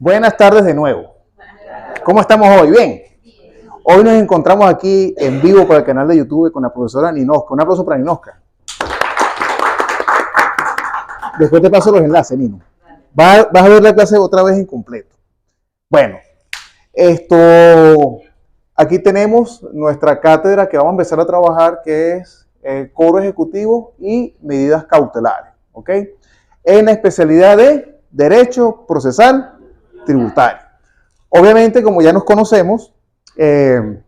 Buenas tardes de nuevo. ¿Cómo estamos hoy? ¿Bien? Hoy nos encontramos aquí en vivo por el canal de YouTube con la profesora Ninosca. Un aplauso para Ninosca. Después te paso los enlaces, Nino. Vas a ver la clase otra vez en completo. Bueno, aquí tenemos nuestra cátedra que vamos a empezar a trabajar, que es cobro ejecutivo y medidas cautelares, ¿ok? En la especialidad de Derecho Procesal Tributario. Obviamente, como ya nos conocemos, hemos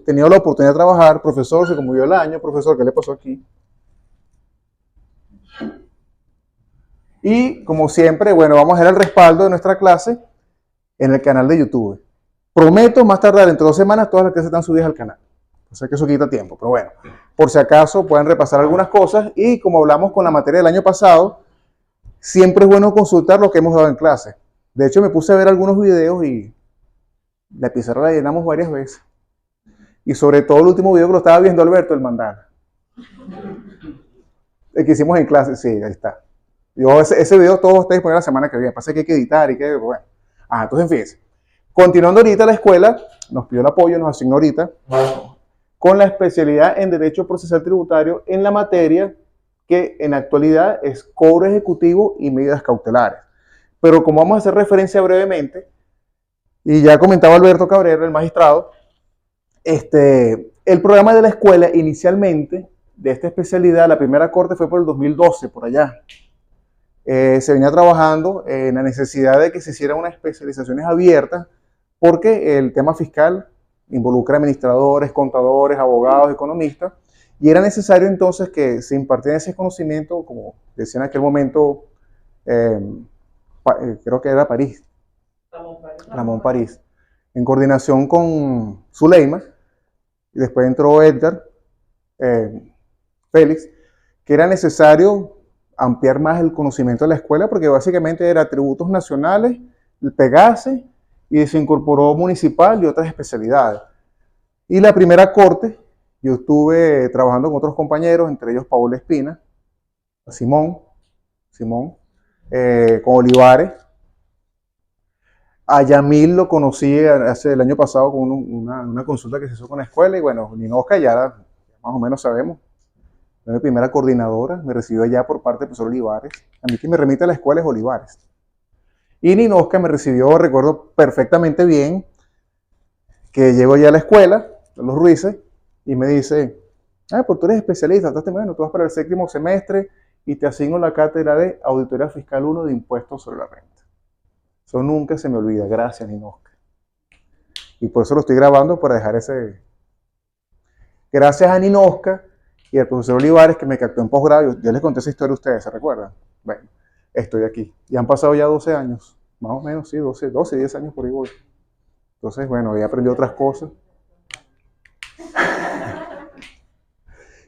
tenido la oportunidad de trabajar. Profesor, se conmovió el año. Profesor, ¿qué le pasó aquí? Y como siempre, bueno, vamos a hacer el respaldo de nuestra clase en el canal de YouTube. Prometo más tardar entre 2 semanas todas las clases están subidas al canal. O sea que eso quita tiempo, pero bueno, por si acaso pueden repasar algunas cosas y como hablamos con la materia del año pasado, siempre es bueno consultar lo que hemos dado en clase. De hecho, me puse a ver algunos videos y la pizarra la llenamos varias veces. Y sobre todo el último video que lo estaba viendo Alberto, el mandala. El que hicimos en clase, sí, ahí está. Ese video todo está disponible la semana que viene. Pasa que hay que editar y que, bueno. Entonces, fíjense. Continuando ahorita la escuela, nos pidió el apoyo, nos asignó ahorita con la especialidad en Derecho Procesal Tributario en la materia que en la actualidad es cobro ejecutivo y medidas cautelares. Pero como vamos a hacer referencia brevemente, y ya comentaba Alberto Cabrera, el magistrado, el programa de la escuela inicialmente de esta especialidad, la primera corte fue por el 2012, por allá. Se venía trabajando en la necesidad de que se hicieran unas especializaciones abiertas porque el tema fiscal involucra administradores, contadores, abogados, economistas, y era necesario entonces que se impartiera ese conocimiento, como decía en aquel momento, creo que era París, Ramón París, en coordinación con Zuleima, y después entró Edgar, Félix, que era necesario ampliar más el conocimiento de la escuela, porque básicamente era tributos nacionales, el PEGASE, y se incorporó municipal y otras especialidades. Y la primera corte, yo estuve trabajando con otros compañeros, entre ellos Paola Espina, Simón, con Olivares. A Yamil lo conocí hace el año pasado con una consulta que se hizo con la escuela, y bueno, Ninosca ya más o menos sabemos. Fue mi primera coordinadora, me recibió allá por parte del profesor Olivares. A mí quien me remite a la escuela es Olivares. Y Ninosca me recibió, recuerdo perfectamente bien, que llego ya a la escuela, a los Ruices, y me dice, pues tú eres especialista, bueno, tú vas para el 7º semestre y te asigno la cátedra de Auditoría Fiscal 1 de Impuestos sobre la Renta. Eso nunca se me olvida. Gracias, Ninosca. Y por eso lo estoy grabando, para dejar ese... Gracias a Ninosca y al profesor Olivares, que me captó en posgrado. Ya les conté esa historia a ustedes, ¿se recuerdan? Bueno, estoy aquí. Y han pasado ya 12 años. Más o menos, sí, 12, 10 años por ahí voy. Entonces, bueno, he aprendido otras cosas.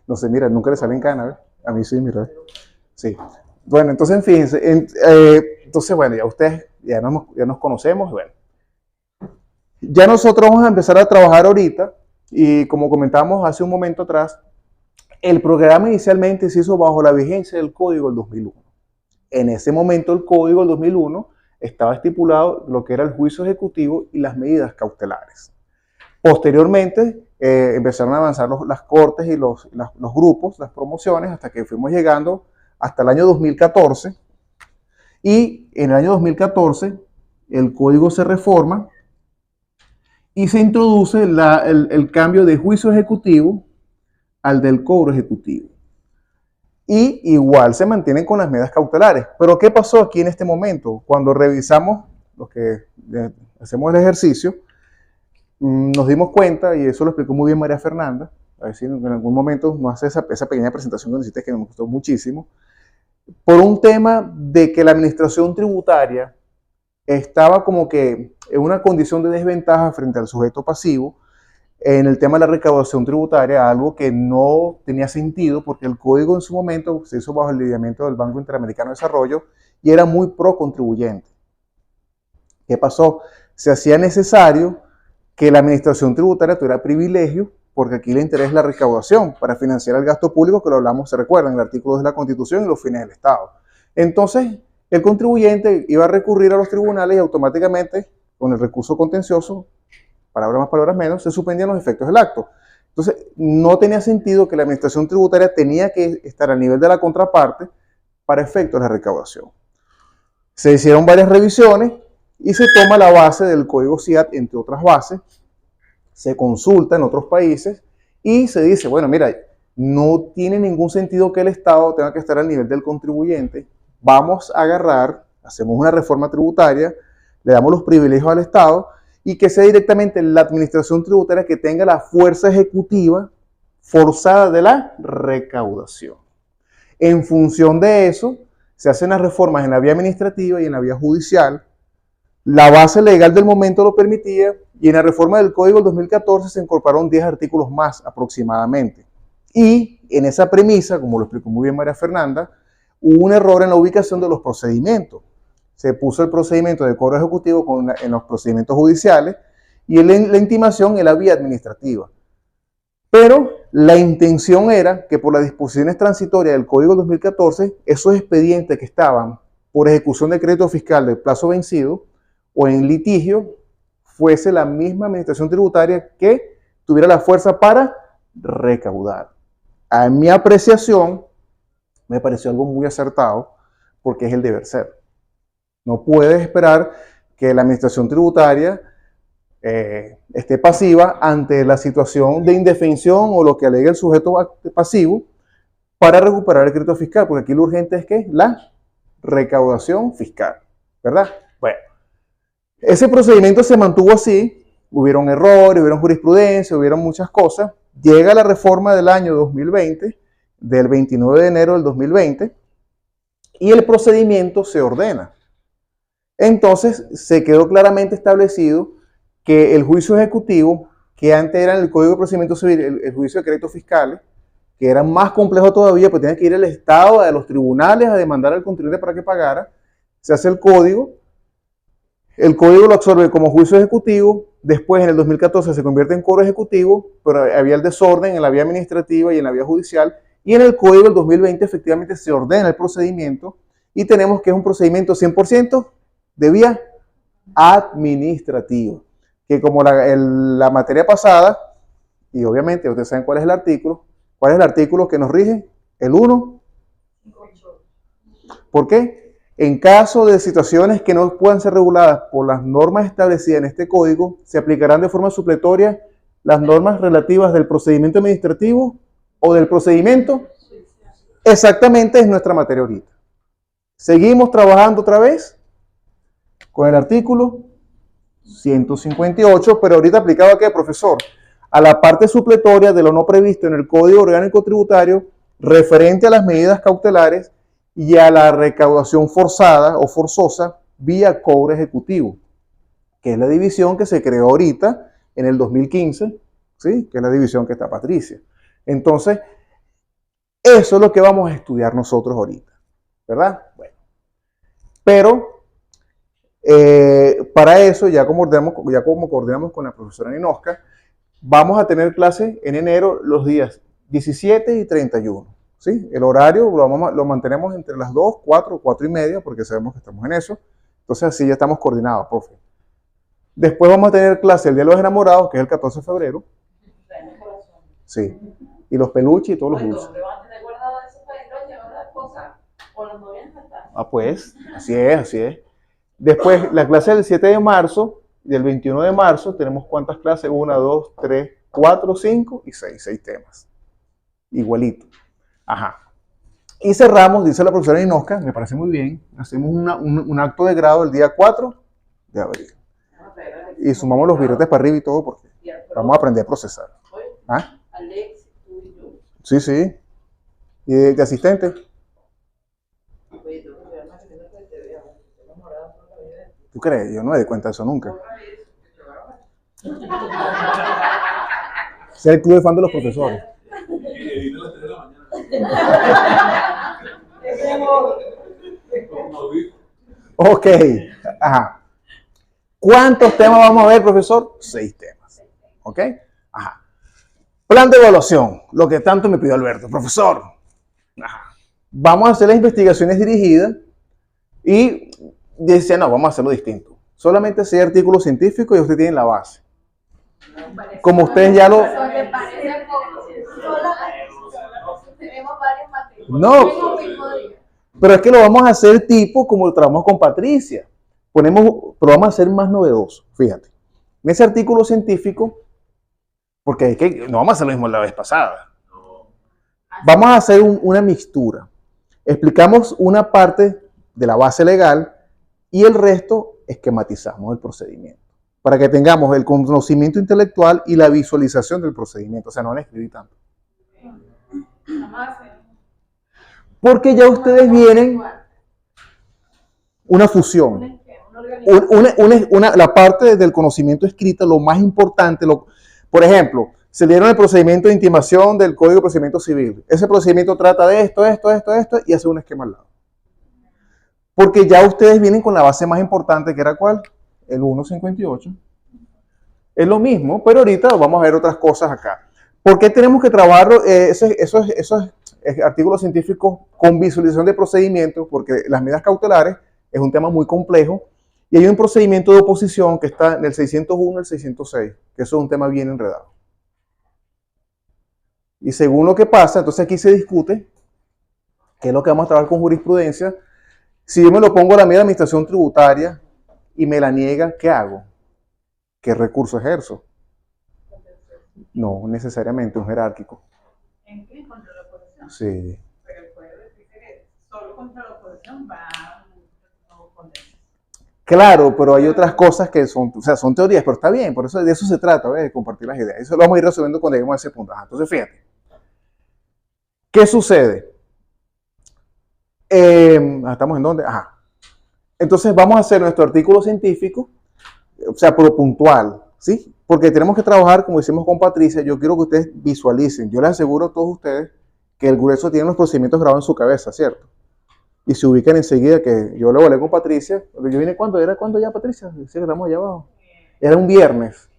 No sé, mira, nunca le salen canas, ¿ves? A mí sí, mira. Sí. Bueno, entonces, fíjense. Entonces, bueno, ya ustedes ya nos conocemos. Bueno, ya nosotros vamos a empezar a trabajar ahorita. Y como comentamos hace un momento atrás, el programa inicialmente se hizo bajo la vigencia del Código del 2001. En ese momento el Código del 2001 estaba estipulado lo que era el juicio ejecutivo y las medidas cautelares. Posteriormente empezaron a avanzar las cortes y los grupos, las promociones, hasta que fuimos llegando hasta el año 2014. Y en el año 2014 el código se reforma y se introduce el cambio de juicio ejecutivo al del cobro ejecutivo. Y igual se mantienen con las medidas cautelares. Pero ¿qué pasó aquí en este momento? Cuando revisamos, los que hacemos el ejercicio, nos dimos cuenta, y eso lo explicó muy bien María Fernanda, a ver si en algún momento nos hace esa pequeña presentación que necesitas, que me gustó muchísimo, por un tema de que la administración tributaria estaba como que en una condición de desventaja frente al sujeto pasivo en el tema de la recaudación tributaria, algo que no tenía sentido porque el código en su momento se hizo bajo el lineamiento del Banco Interamericano de Desarrollo y era muy pro contribuyente. ¿Qué pasó? Se hacía necesario que la administración tributaria tuviera privilegio, porque aquí le interesa la recaudación para financiar el gasto público, que lo hablamos, se recuerdan, el artículo 2 de la Constitución y los fines del Estado. Entonces, el contribuyente iba a recurrir a los tribunales y automáticamente, con el recurso contencioso, palabras más, palabras menos, se suspendían los efectos del acto. Entonces, no tenía sentido que la administración tributaria tenía que estar al nivel de la contraparte para efectos de la recaudación. Se hicieron varias revisiones y se toma la base del Código SIAT, entre otras bases, se consulta en otros países y se dice, bueno, mira, no tiene ningún sentido que el Estado tenga que estar al nivel del contribuyente, vamos a agarrar, hacemos una reforma tributaria, le damos los privilegios al Estado y que sea directamente la administración tributaria que tenga la fuerza ejecutiva forzada de la recaudación. En función de eso, se hacen las reformas en la vía administrativa y en la vía judicial. La base legal del momento lo permitía y en la reforma del Código del 2014 se incorporaron 10 artículos más aproximadamente. Y en esa premisa, como lo explicó muy bien María Fernanda, hubo un error en la ubicación de los procedimientos. Se puso el procedimiento de cobro ejecutivo en los procedimientos judiciales y la intimación en la vía administrativa. Pero la intención era que por las disposiciones transitorias del Código 2014, esos expedientes que estaban por ejecución de crédito fiscal de plazo vencido o en litigio, fuese la misma administración tributaria que tuviera la fuerza para recaudar. A mi apreciación, me pareció algo muy acertado porque es el deber ser. No puedes esperar que la administración tributaria esté pasiva ante la situación de indefensión o lo que alegue el sujeto pasivo para recuperar el crédito fiscal, porque aquí lo urgente es que la recaudación fiscal, ¿verdad? Bueno, ese procedimiento se mantuvo así, hubieron errores, hubieron jurisprudencia, hubieron muchas cosas. Llega la reforma del año 2020, del 29 de enero del 2020, y el procedimiento se ordena. Entonces, se quedó claramente establecido que el juicio ejecutivo, que antes era en el Código de Procedimiento Civil, el juicio de créditos fiscales, que era más complejo todavía, pues tenía que ir el Estado a los tribunales a demandar al contribuyente para que pagara, se hace el código lo absorbe como juicio ejecutivo, después en el 2014 se convierte en cobro ejecutivo, pero había el desorden en la vía administrativa y en la vía judicial, y en el código del 2020 efectivamente se ordena el procedimiento, y tenemos que es un procedimiento 100% de vía administrativa, que como la materia pasada, y obviamente ustedes saben cuál es el artículo que nos rige, el 1. ¿Por qué? En caso de situaciones que no puedan ser reguladas por las normas establecidas en este código, se aplicarán de forma supletoria las normas relativas del procedimiento administrativo o del procedimiento. Exactamente es nuestra materia ahorita. Seguimos trabajando otra vez con el artículo 158, pero ahorita aplicado a qué, profesor? A la parte supletoria de lo no previsto en el Código Orgánico Tributario referente a las medidas cautelares y a la recaudación forzada o forzosa vía cobro ejecutivo, que es la división que se creó ahorita en el 2015, ¿sí? Que es la división que está Patricia. Entonces, eso es lo que vamos a estudiar nosotros ahorita, ¿verdad? Bueno, pero para eso, ya como coordinamos con la profesora Ninosca, vamos a tener clase en enero los días 17 y 31. ¿Sí? El horario lo mantenemos entre las 2, 4, 4 y media, porque sabemos que estamos en eso. Entonces así ya estamos coordinados, profe. Después vamos a tener clase el Día de los Enamorados, que es el 14 de febrero. Sí. Y los peluches y todos los dulces. Ah, pues, así es. Después, la clase del 7 de marzo y del 21 de marzo, tenemos ¿cuántas clases? 1, 2, 3, 4, 5 y 6. 6 temas. Igualito. Ajá. Y cerramos, dice la profesora Ninosca, me parece muy bien, hacemos un acto de grado el día 4 de abril. Y sumamos los billetes para arriba y todo porque vamos a aprender a procesar. ¿Ah? Sí, sí. ¿Y de asistente? ¿Tú crees? Yo no me di cuenta de eso nunca. Ser el club de fan de los profesores. Ok, ajá. ¿Cuántos temas vamos a ver, profesor? 6 temas. ¿Ok? Ajá. Plan de evaluación, lo que tanto me pidió Alberto. Profesor, ajá. Vamos a hacer las investigaciones dirigidas Y decía, no, vamos a hacerlo distinto. Solamente 6 artículos científicos y usted tiene la base. Como ustedes ya lo... No, pero es que lo vamos a hacer tipo como lo trabajamos con Patricia. Pero vamos a hacer más novedoso, fíjate. En ese artículo científico, porque es que no vamos a hacer lo mismo la vez pasada. Vamos a hacer una mixtura. Explicamos una parte de la base legal y el resto esquematizamos el procedimiento. Para que tengamos el conocimiento intelectual y la visualización del procedimiento. O sea, no van a escribir tanto. Porque ya ustedes vienen una fusión. La parte del conocimiento escrito, lo más importante, por ejemplo, se dieron el procedimiento de intimación del Código de Procedimiento Civil. Ese procedimiento trata de esto, y hace un esquema al lado. Porque ya ustedes vienen con la base más importante, que era ¿cuál? El 1.58. Es lo mismo, pero ahorita vamos a ver otras cosas acá. ¿Por qué tenemos que trabajar esos artículos científicos con visualización de procedimientos? Porque las medidas cautelares es un tema muy complejo y hay un procedimiento de oposición que está en el 601 y el 606, que eso es un tema bien enredado. Y según lo que pasa, entonces aquí se discute qué es lo que vamos a trabajar con jurisprudencia. Si yo me lo pongo a la medida de administración tributaria y me la niega, ¿qué hago? ¿Qué recurso ejerzo? No necesariamente un jerárquico. ¿En qué? ¿Contra la oposición? Sí. Pero puede decir que solo contra la oposición va a no condenar. Claro, pero hay otras cosas que son, o sea, son teorías, pero está bien, por eso de eso se trata, ¿ves? De compartir las ideas. Eso lo vamos a ir resolviendo cuando lleguemos a ese punto. Entonces, fíjate. ¿Qué sucede? ¿Estamos en dónde? Entonces vamos a hacer nuestro artículo científico, o sea, pero puntual, ¿sí? Porque tenemos que trabajar, como hicimos con Patricia, yo quiero que ustedes visualicen, yo les aseguro a todos ustedes que el grueso tiene los procedimientos grabados en su cabeza, ¿cierto? Y se ubican enseguida que yo lo hablé con Patricia, porque yo vine ¿cuándo? ¿Era cuándo ya, Patricia? Decía que estamos allá abajo. Era un viernes.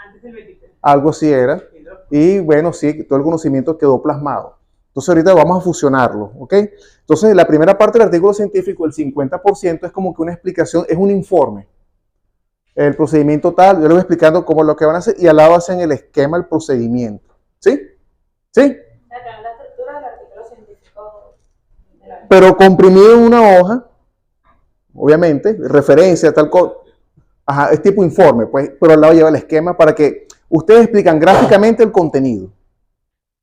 Antes del 23. Algo así era. Y bueno, sí, todo el conocimiento quedó plasmado. Entonces ahorita vamos a fusionarlo, ¿ok? Entonces la primera parte del artículo científico, el 50%, es como que una explicación, es un informe. El procedimiento tal, yo les voy explicando cómo lo que van a hacer y al lado hacen el esquema del procedimiento. ¿Sí? ¿Sí? La estructura del artículo científico. Pero comprimido en una hoja, obviamente, referencia, tal cosa. Es tipo informe, pues, pero al lado lleva el esquema para que ustedes explican gráficamente el contenido.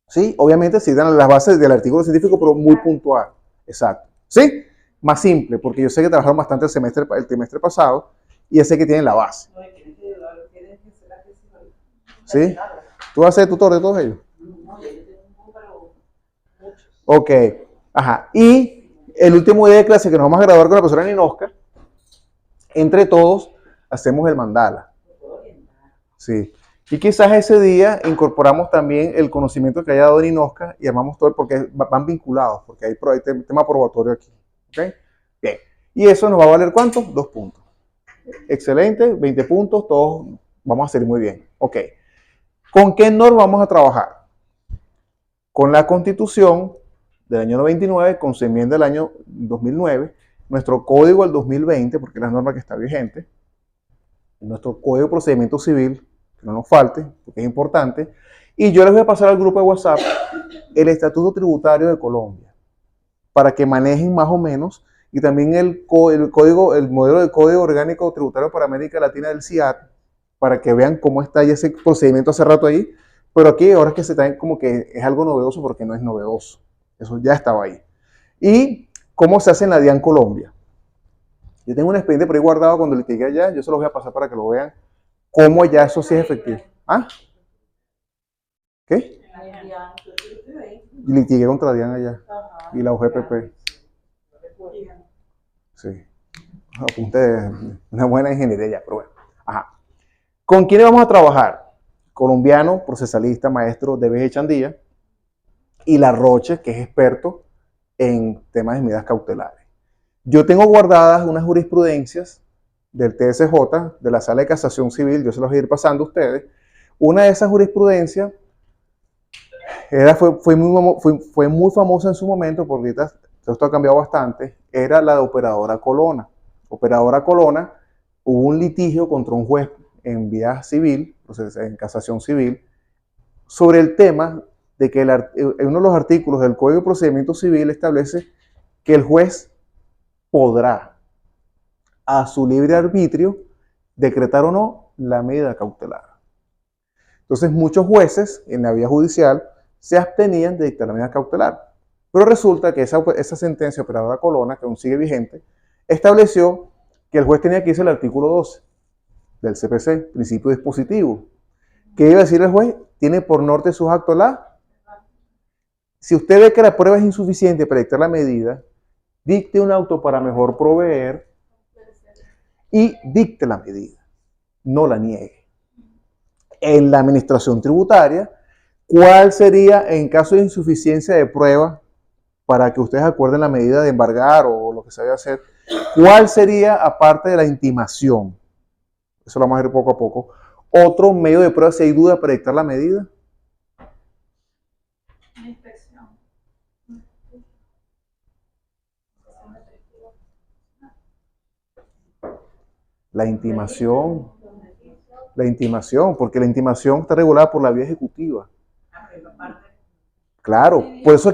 ¿Sí? Obviamente sí dan las bases del artículo científico, pero muy puntual. Exacto. ¿Sí? Más simple, porque yo sé que trabajaron bastante el trimestre pasado y ya sé que tienen la base. ¿Sí? ¿Tú vas a ser tutor de todos ellos? Ok. Y el último día de clase que nos vamos a graduar con la profesora Ninosca, entre todos hacemos el mandala. Sí. Y quizás ese día incorporamos también el conocimiento que haya dado Ninosca y armamos todo, porque van vinculados, porque hay tema probatorio aquí. ¿Ok? Bien. Y eso nos va a valer ¿cuánto? 2 puntos. Excelente, 20 puntos, todos vamos a salir muy bien. Ok. ¿Con qué norma vamos a trabajar? Con la Constitución del año 99, con su enmienda del año 2009, nuestro código del 2020, porque es la norma que está vigente, nuestro código de procedimiento civil, que no nos falte, porque es importante, y yo les voy a pasar al grupo de WhatsApp el Estatuto Tributario de Colombia, para que manejen más o menos, y también el modelo de Código Orgánico Tributario para América Latina del CIAT, para que vean cómo está ya ese procedimiento hace rato ahí, pero aquí ahora es que se está como que es algo novedoso porque no es novedoso. Eso ya estaba ahí. ¿Y cómo se hace en la DIAN Colombia? Yo tengo un expediente por ahí guardado cuando litigué allá, yo se los voy a pasar para que lo vean, cómo ya eso sí es efectivo. ¿Qué? Litigué contra la DIAN allá. Y la UGPP. Sí. Apunte una buena ingeniería ya, pero bueno. ¿Con quiénes vamos a trabajar? Colombiano, procesalista, maestro de BG Chandía, y La Roche, que es experto en temas de medidas cautelares. Yo tengo guardadas unas jurisprudencias del TSJ, de la Sala de Casación Civil, yo se los voy a ir pasando a ustedes. Una de esas jurisprudencias fue muy famosa en su momento, porque ahorita esto ha cambiado bastante. era la de Operadora Colona. Operadora Colona, hubo un litigio contra un juez en vía civil, o sea, en casación civil, sobre el tema de que uno de los artículos del Código de Procedimiento Civil establece que el juez podrá, a su libre arbitrio, decretar o no la medida cautelar. Entonces, muchos jueces en la vía judicial se abstenían de dictar la medida cautelar. Pero resulta que esa sentencia Operadora Colona, que aún sigue vigente, estableció que el juez tenía que irse al artículo 12 del CPC, principio dispositivo. ¿Qué iba a decir el juez? Tiene por norte sus actos si usted ve que la prueba es insuficiente para dictar la medida, dicte un auto para mejor proveer y dicte la medida. No la niegue. En la administración tributaria, ¿cuál sería, en caso de insuficiencia de prueba, para que ustedes acuerden la medida de embargar o lo que se vaya a hacer, cuál sería, aparte de la intimación? Eso lo vamos a ver poco a poco. Otro medio de prueba, si hay duda para dictar la medida. Una inspección. La intimación. La intimación, porque la intimación está regulada por la vía ejecutiva. Claro, por eso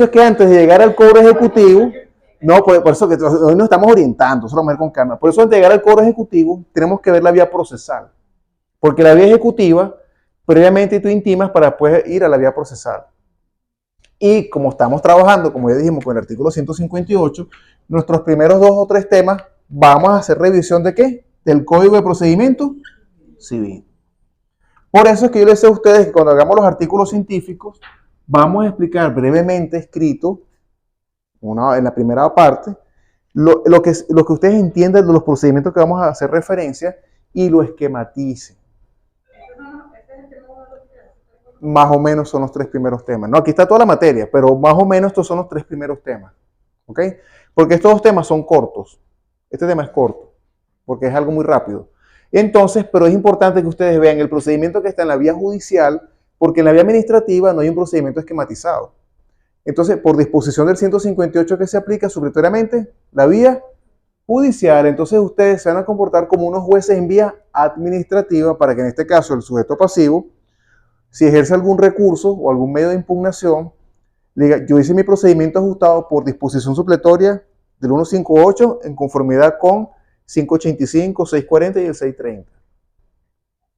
es que antes de llegar al cobro ejecutivo, no, por eso que hoy nos estamos orientando, eso lo vamos a ver con calma. Por eso antes de llegar al cobro ejecutivo, tenemos que ver la vía procesal. Porque la vía ejecutiva, previamente tú intimas para después ir a la vía procesal. Y como estamos trabajando, como ya dijimos, con el artículo 158, nuestros primeros 2 o 3 temas, vamos a hacer revisión ¿de qué? Del Código de Procedimiento Civil. Por eso es que yo les decía a ustedes que cuando hagamos los artículos científicos, vamos a explicar brevemente, escrito, en la primera parte, lo que ustedes entiendan de los procedimientos que vamos a hacer referencia y lo esquematicen. Más o menos son los 3 primeros temas. No, aquí está toda la materia, pero más o menos estos son los 3 primeros temas. ¿Ok? Porque estos 2 temas son cortos. Este tema es corto, porque es algo muy rápido. Entonces, pero es importante que ustedes vean el procedimiento que está en la vía judicial, porque en la vía administrativa no hay un procedimiento esquematizado. Entonces, por disposición del 158 que se aplica supletoriamente, la vía judicial, entonces ustedes se van a comportar como unos jueces en vía administrativa para que en este caso el sujeto pasivo, si ejerce algún recurso o algún medio de impugnación, le diga, yo hice mi procedimiento ajustado por disposición supletoria del 158 en conformidad con 585, 640 y el 630.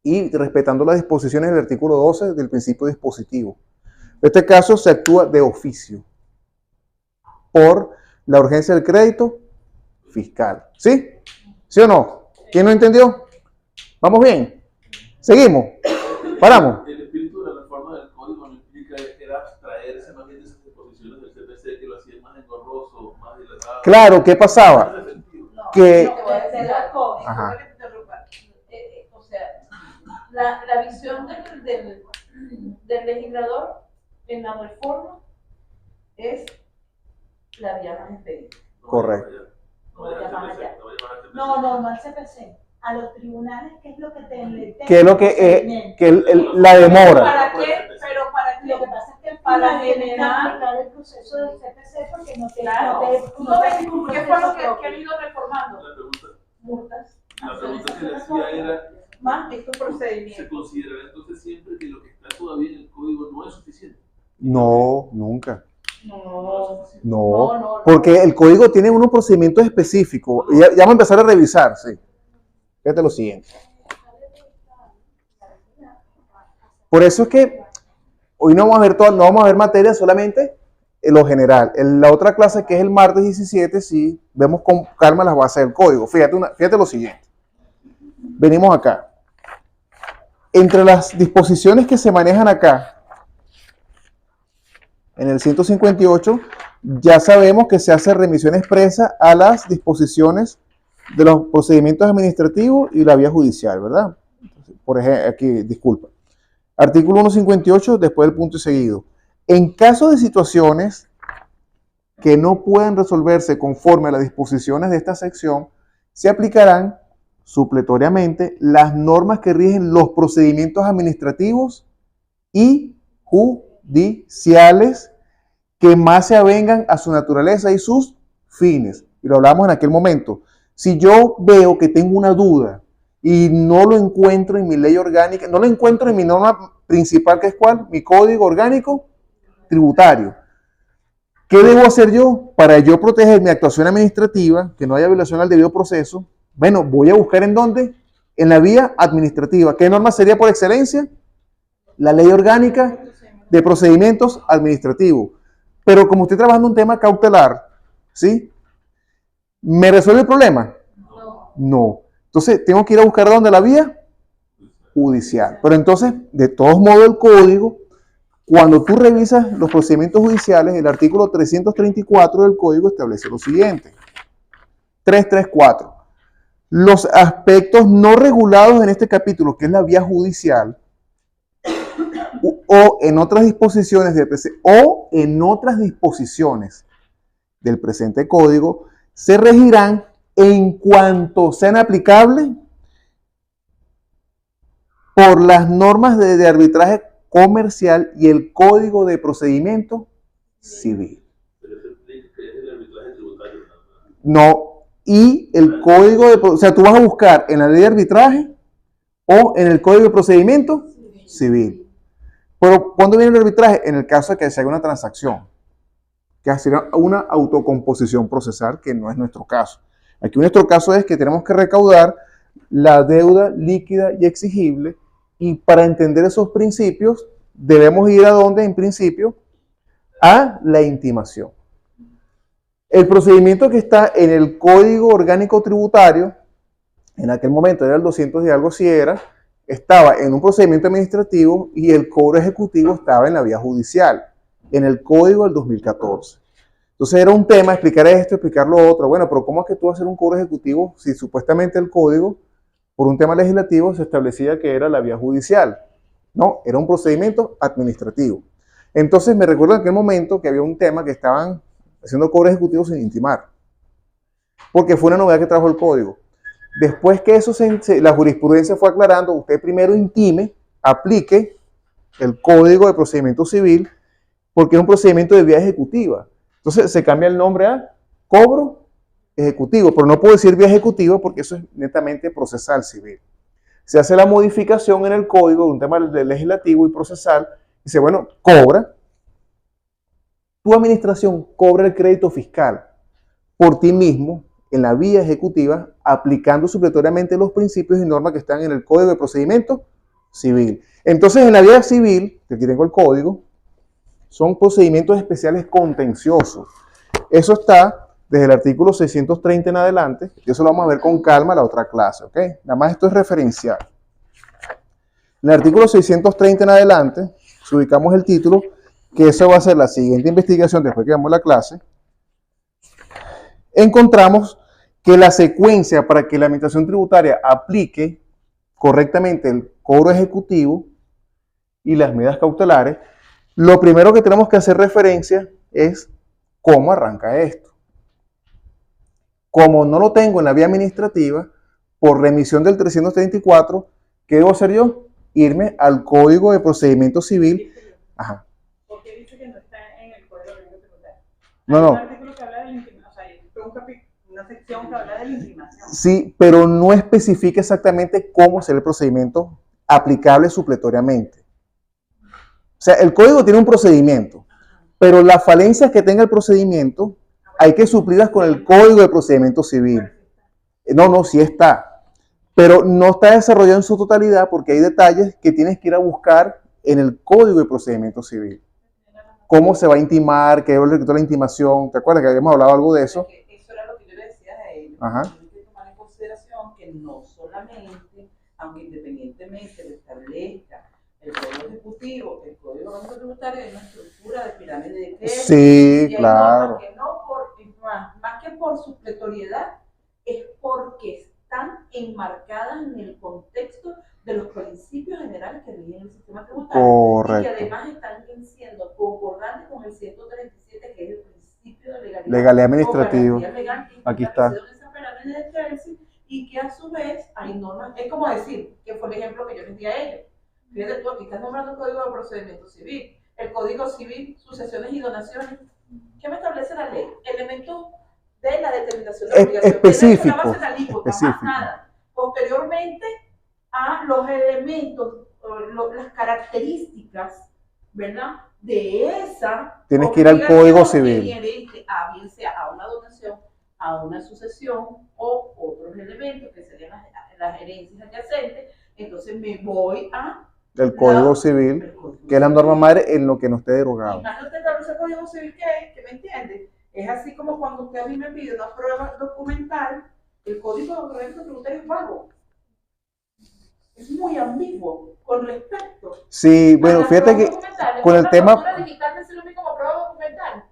Y respetando las disposiciones del artículo 12 del principio dispositivo. En este caso se actúa de oficio por la urgencia del crédito fiscal. ¿Sí? ¿Sí o no? ¿Quién no entendió? ¿Vamos bien? ¿Seguimos? ¿Paramos? El espíritu de la reforma del código no implica era abstraerse más bien de esas disposiciones del CPC que lo hacían más engorroso, más dilatado. Claro, ¿qué pasaba? Que... Ajá. O sea, la visión del legislador en la reforma es la vía más expedita. Correcto. No al CPC. A los tribunales, ¿qué es lo que te ¿Qué es lo la demora? ¿Para qué? Pero para qué. Lo que pasa es que para generar el proceso del CPC, porque no te. ¿Qué fue lo que han ido reformando? Multas. La pregunta que le hacía era, más estos procedimientos. ¿se considerará entonces siempre que lo que está todavía en el código no es suficiente? No, nunca. No, porque el código tiene unos procedimientos específicos. Ya vamos a empezar a revisar, sí. Fíjate lo siguiente. Por eso es que hoy no vamos a ver materia, solamente en lo general. En la otra clase, que es el martes 17, sí vemos con calma las bases del código. Fíjate lo siguiente. Venimos acá. Entre las disposiciones que se manejan acá, en el 158, ya sabemos que se hace remisión expresa a las disposiciones de los procedimientos administrativos y la vía judicial, ¿verdad? Por ejemplo, aquí, disculpa. Artículo 158, después del punto y seguido. En caso de situaciones que no puedan resolverse conforme a las disposiciones de esta sección, se aplicarán supletoriamente las normas que rigen los procedimientos administrativos y judiciales que más se avengan a su naturaleza y sus fines. Y lo hablamos en aquel momento. Si yo veo que tengo una duda y no lo encuentro en mi ley orgánica, no lo encuentro en mi norma principal, que es ¿cuál? Mi código orgánico tributario. ¿Qué debo hacer yo para yo proteger mi actuación administrativa, que no haya violación al debido proceso? Bueno, voy a buscar ¿en dónde? En la vía administrativa. ¿Qué norma sería por excelencia? La ley orgánica de procedimientos administrativos. Pero como estoy trabajando un tema cautelar, ¿sí? ¿Me resuelve el problema? No. Entonces, tengo que ir a buscar ¿dónde? La vía judicial. Pero entonces, de todos modos, el código, cuando tú revisas los procedimientos judiciales, el artículo 334 del código establece lo siguiente. 334. Los aspectos no regulados en este capítulo, que es la vía judicial, o en otras disposiciones del presente código, se regirán en cuanto sean aplicables por las normas de arbitraje comercial y el Código de Procedimiento Civil. No, y el Código de... O sea, tú vas a buscar en la ley de arbitraje o en el Código de Procedimiento Civil. Pero ¿cuándo viene el arbitraje? En el caso de que se haga una transacción, que será una autocomposición procesal, que no es nuestro caso. Aquí nuestro caso es que tenemos que recaudar la deuda líquida y exigible, y para entender esos principios debemos ir a dónde, en principio, a la intimación. El procedimiento que está en el Código Orgánico Tributario, en aquel momento era el 200 y algo si era, estaba en un procedimiento administrativo y el cobro ejecutivo estaba en la vía judicial, en el Código del 2014. Entonces era un tema explicar esto, explicar lo otro. Bueno, pero ¿cómo es que tú vas a hacer un cobro ejecutivo si supuestamente el código, por un tema legislativo, se establecía que era la vía judicial? No, era un procedimiento administrativo. Entonces me recuerdo en aquel momento que había un tema que estaban haciendo cobros ejecutivos sin intimar, porque fue una novedad que trajo el código. Después que eso la jurisprudencia fue aclarando, usted primero intime, aplique el Código de Procedimiento Civil, porque es un procedimiento de vía ejecutiva. Entonces se cambia el nombre a cobro ejecutivo, pero no puedo decir vía ejecutiva porque eso es netamente procesal civil. Se hace la modificación en el código de un tema legislativo y procesal, y dice, bueno, cobra, tu administración cobra el crédito fiscal por ti mismo en la vía ejecutiva, aplicando supletoriamente los principios y normas que están en el Código de Procedimiento Civil. Entonces, en la vía civil, que aquí tengo el código, son procedimientos especiales contenciosos. Eso está desde el artículo 630 en adelante. Eso lo vamos a ver con calma en la otra clase, ¿ok? Nada más esto es referencial. En el artículo 630 en adelante, si ubicamos el título, que eso va a ser la siguiente investigación después que veamos la clase, encontramos que la secuencia para que la administración tributaria aplique correctamente el cobro ejecutivo y las medidas cautelares, lo primero que tenemos que hacer referencia es cómo arranca esto. Como no lo tengo en la vía administrativa, por remisión del 334, ¿qué debo hacer yo? Irme al Código de Procedimiento Civil. Ajá. ¿Por qué dice que no está en el Código de Tributario? No, Hay un no. artículo que habla de la intimación, o sea, hay una sección que habla de la intimación. Sí, pero no especifica exactamente cómo será el procedimiento aplicable supletoriamente. O sea, el código tiene un procedimiento, pero las falencias que tenga el procedimiento hay que suplirlas con el Código de Procedimiento Civil. No, sí está, pero no está desarrollado en su totalidad porque hay detalles que tienes que ir a buscar en el Código de Procedimiento Civil. ¿Cómo se va a intimar? ¿Qué es el requisito de la intimación? ¿Te acuerdas que habíamos hablado algo de eso? Eso era lo que yo le decía a ellos. Ajá. Hay que tomar en consideración que no solamente, aunque independientemente lo establezca el Código Ejecutivo, el Código Orgánico Tributario, hay una estructura de pirámide de crédito. Sí, claro. Que no más que por supletoriedad, es porque están enmarcadas en el contexto de los principios generales que rigen el sistema tributario. Correcto. Y que además están siendo concordantes con el 137, que es el principio de legalidad. Legalidad administrativa. Legal, Aquí está. Esa pirámide de Kelsey, y que a su vez hay normas. Es como decir, que fue el ejemplo que yo les di a ellos. Fíjate tú, aquí estás nombrando el Código de Procedimiento Civil, el Código Civil, sucesiones y donaciones. ¿Qué me establece la ley? Elementos de la determinación de la obligación. Específico. De la base de la alícuota, Específico. más nada. Posteriormente a los elementos, las características, ¿verdad? De esa Tienes que ir al Código Civil. inherente a bien sea a una donación, a una sucesión o otros elementos que serían las herencias adyacentes. Entonces me voy a El Código Civil, que es la norma madre en lo que no esté derogado. Y más no te establece el Código Civil que me entiende. Es así como cuando usted a mí me pide una prueba documental, el Código de Ordenamiento Tributario es vago. Es muy ambiguo con respecto. Sí, bueno, fíjate que con el tema... La digital me sirve como prueba documental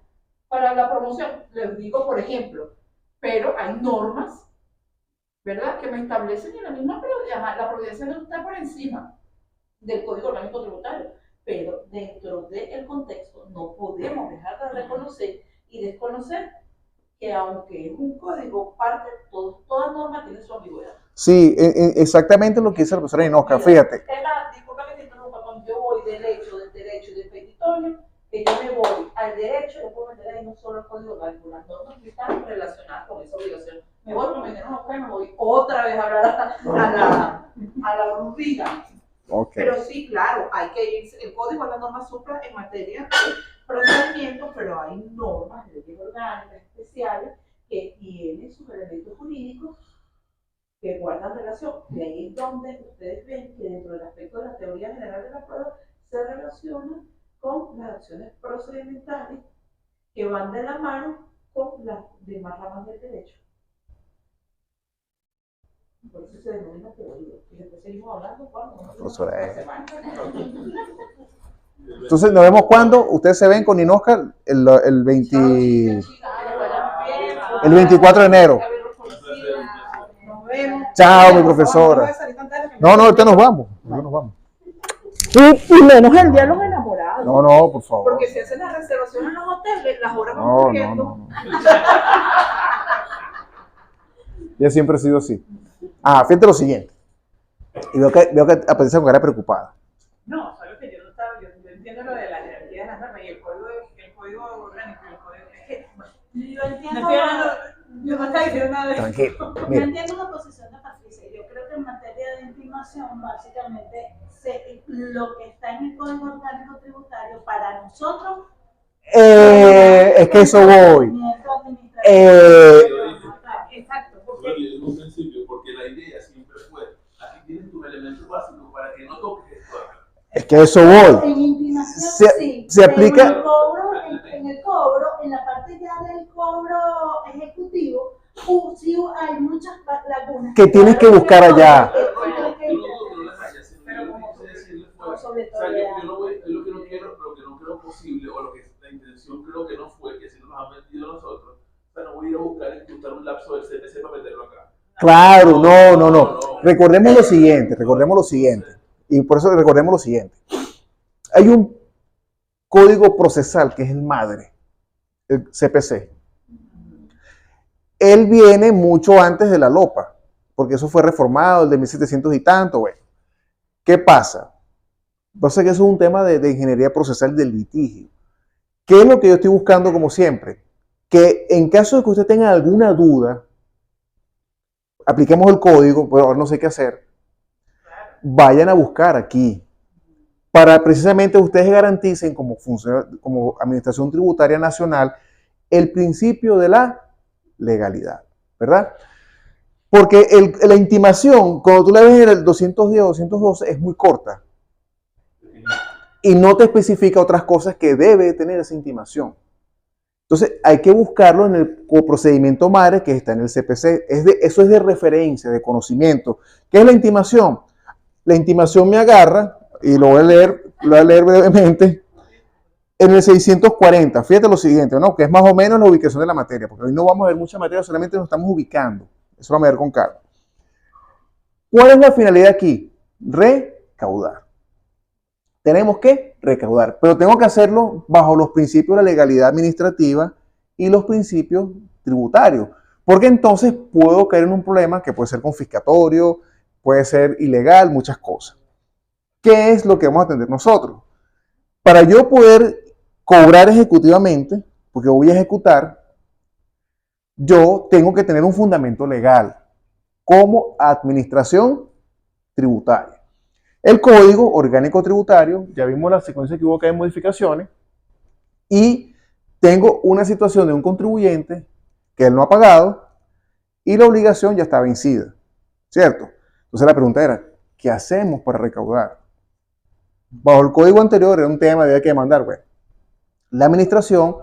para la promoción. Les digo, por ejemplo, pero hay normas, ¿verdad?, que me establecen en la misma la providencia no está por encima del Código Orgánico Tributario, pero dentro del contexto no podemos dejar de reconocer y desconocer que aunque es un código parte, toda norma tiene su ambigüedad. Sí, exactamente lo que dice la profesora Inosca, fíjate. Disculpa que te interrumpa, cuando yo voy del derecho y del petitorio, que yo me voy al derecho, yo puedo meter ahí no solo el código orgánico, las normas que están relacionadas con esa obligación. Me voy a meter una me voy otra vez a hablar a la brújula. Okay. Pero sí, claro, hay que irse. El código es la norma supra en materia de procedimientos, pero hay normas de leyes orgánicas especiales que tienen sus elementos jurídicos que guardan relación. De ahí es donde ustedes ven que dentro del aspecto de la teoría general de la prueba se relaciona con las acciones procedimentales que van de la mano con las demás ramas del derecho. Por eso se denomina teoría. Y después seguimos hablando cuando. Entonces, ¿nos vemos cuándo? Ustedes se ven con Inosca el 24 de enero. Nos vemos. Chao, mi profesora. No, ahorita nos vamos. Y menos el día de los enamorados. No, por favor. Porque si hacen las reservaciones en los hoteles, las horas van No. corriendo. Ya siempre ha sido así. Fíjate lo siguiente. Y veo que aparece con cara preocupada. No, solo que yo no estaba, yo entiendo lo de la jerarquía de las normas y el código orgánico, el código, es que, bueno, Yo entiendo, no estoy hablando, yo no estaba diciendo nada de eso. Tranquilo. yo Mira. entiendo la posición de Patricia. Yo creo que en materia de intimación, básicamente, lo que está en el Código Orgánico Tributario para nosotros Es que eso voy. Exacto, Porque es un principio, porque la idea siempre fue, aquí tienes tus elementos básicos para que no toques esto. Es que eso voy. En intimación sí, se aplica. En el cobro, en la parte ya del cobro ejecutivo, sí hay muchas lagunas. Que tienes que buscar allá. Sobre todo, Lo que no creo posible, o lo que la intención creo que no fue, que si nos han metido nosotros, o sea, no voy a ir a buscar incrustar un lapso del CPC para meterlo acá. Claro, no. Recordemos lo siguiente. Y por eso recordemos lo siguiente. Hay un código procesal que es el madre, el CPC. Él viene mucho antes de la LOPA, porque eso fue reformado, el de 1700 y tanto, bueno. ¿Qué pasa? Pasa que eso es un tema de ingeniería procesal del litigio. ¿Qué es lo que yo estoy buscando como siempre? Que en caso de que usted tenga alguna duda, apliquemos el código, pero ahora no sé qué hacer, vayan a buscar aquí, para precisamente ustedes garanticen como Administración Tributaria Nacional el principio de la legalidad, ¿verdad? Porque la intimación, cuando tú la ves en el 210 o 212, es muy corta y no te especifica otras cosas que debe tener esa intimación. Entonces, hay que buscarlo en el procedimiento madre que está en el CPC. Eso es de referencia, de conocimiento. ¿Qué es la intimación? La intimación me agarra, y lo voy a leer brevemente, en el 640. Fíjate lo siguiente, ¿no? Que es más o menos la ubicación de la materia, porque hoy no vamos a ver mucha materia, solamente nos estamos ubicando. Eso vamos a ver con calma. ¿Cuál es la finalidad aquí? Recaudar. Tenemos que recaudar, pero tengo que hacerlo bajo los principios de la legalidad administrativa y los principios tributarios, porque entonces puedo caer en un problema que puede ser confiscatorio, puede ser ilegal, muchas cosas. ¿Qué es lo que vamos a atender nosotros? Para yo poder cobrar ejecutivamente, porque voy a ejecutar, yo tengo que tener un fundamento legal como administración tributaria. El Código Orgánico Tributario, ya vimos la secuencia que hubo acá de modificaciones, y tengo una situación de un contribuyente que él no ha pagado y la obligación ya está vencida, ¿cierto? Entonces la pregunta era, ¿qué hacemos para recaudar? Bajo el código anterior era un tema de había que demandar. Bueno, la administración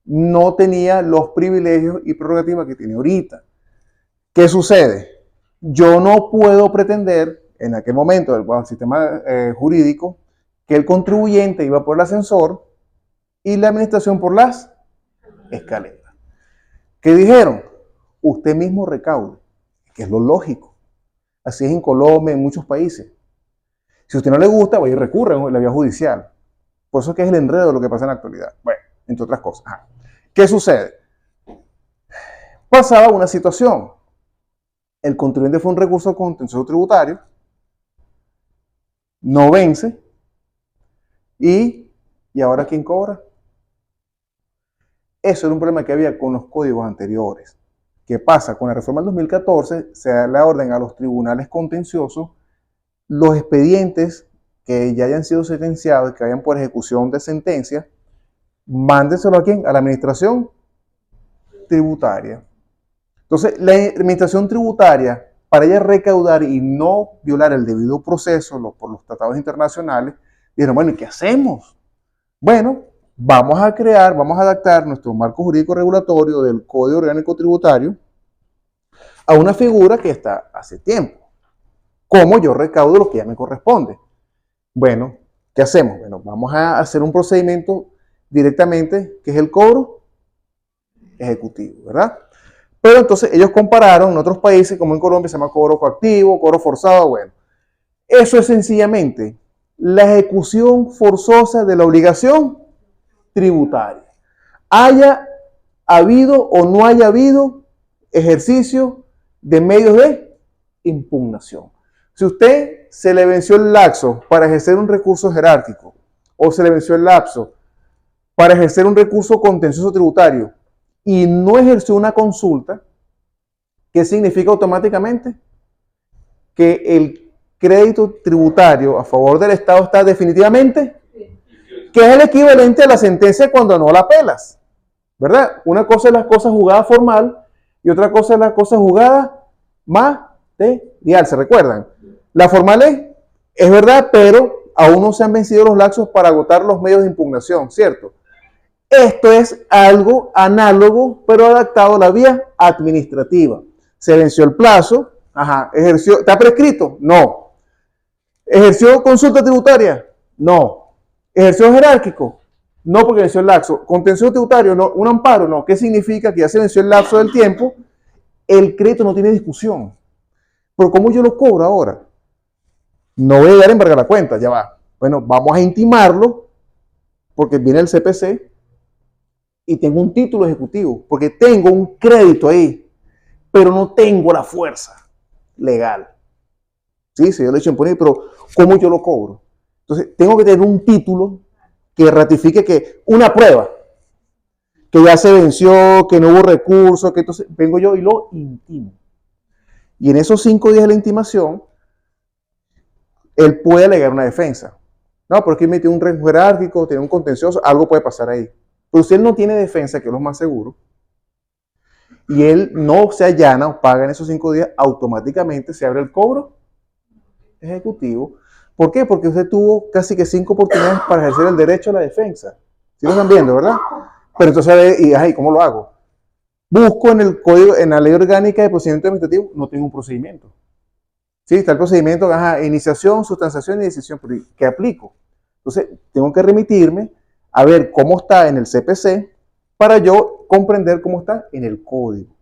no tenía los privilegios y prerrogativas que tiene ahorita. ¿Qué sucede? Yo no puedo pretender en aquel momento del sistema jurídico que el contribuyente iba por el ascensor y la administración por las escaleras. ¿Qué dijeron? Usted mismo recaude, que es lo lógico. Así es en Colombia, en muchos países. Si a usted no le gusta, vaya y recurre a la vía judicial. Por eso que es el enredo de lo que pasa en la actualidad. Bueno, entre otras cosas. Ajá. ¿Qué sucede? Pasaba una situación. El contribuyente fue un recurso contencioso tributario, no vence, y ahora ¿quién cobra? Eso era un problema que había con los códigos anteriores. ¿Qué pasa? Con la reforma del 2014 se da la orden a los tribunales contenciosos, los expedientes que ya hayan sido sentenciados, que vayan por ejecución de sentencia, mándenselo a ¿quién? A la administración tributaria. Entonces, la administración tributaria, para ella recaudar y no violar el debido proceso por los tratados internacionales, dijeron, bueno, ¿y qué hacemos? Bueno, vamos a adaptar nuestro marco jurídico regulatorio del Código Orgánico Tributario a una figura que está hace tiempo. ¿Cómo yo recaudo lo que ya me corresponde? Bueno, ¿qué hacemos? Bueno, vamos a hacer un procedimiento directamente, que es el cobro ejecutivo, ¿verdad? Pero entonces ellos compararon en otros países, como en Colombia se llama cobro coactivo, cobro forzado, bueno. Eso es sencillamente la ejecución forzosa de la obligación tributaria. Haya habido o no haya habido ejercicio de medios de impugnación. Si usted se le venció el lapso para ejercer un recurso jerárquico o se le venció el lapso para ejercer un recurso contencioso tributario y no ejerció una consulta, ¿qué significa automáticamente? Que el crédito tributario a favor del Estado está definitivamente, que es el equivalente a la sentencia cuando no la apelas, ¿verdad? Una cosa es la cosa juzgada formal y otra cosa es la cosa juzgada material, ¿se recuerdan? La formal es verdad, pero aún no se han vencido los lapsos para agotar los medios de impugnación, ¿cierto? Esto es algo análogo, pero adaptado a la vía administrativa. Se venció el plazo, ejerció, ¿está prescrito? No. ¿Ejerció consulta tributaria? No. ¿Ejerció jerárquico? No, porque venció el lapso. ¿Contencioso tributario? No. ¿Un amparo? No. ¿Qué significa? Que ya se venció el lapso del tiempo, el crédito no tiene discusión. Pero ¿cómo yo lo cobro ahora? No voy a llegar a embargar la cuenta, ya va. Bueno, vamos a intimarlo, porque viene el CPC, y tengo un título ejecutivo, porque tengo un crédito ahí, pero no tengo la fuerza legal. Sí, yo lo he hecho en poner, pero ¿cómo yo lo cobro? Entonces, tengo que tener un título que ratifique que una prueba, que ya se venció, que no hubo recurso, que entonces vengo yo y lo intimo. Y en esos 5 días de la intimación, él puede alegar una defensa. No, pero es que metió un riesgo jerárquico, tiene un contencioso, algo puede pasar ahí. Pero si él no tiene defensa, que es lo más seguro, y él no se allana o paga en esos 5 días, automáticamente se abre el cobro ejecutivo. ¿Por qué? Porque usted tuvo casi que 5 oportunidades para ejercer el derecho a la defensa. ¿Sí lo están viendo, verdad? Pero entonces, ¿y cómo lo hago? Busco en el código, en la ley orgánica de procedimiento administrativo, no tengo un procedimiento. Sí, está el procedimiento, iniciación, sustanciación y decisión, ¿qué aplico? Entonces, tengo que remitirme a ver cómo está en el CPC para yo comprender cómo está en el código.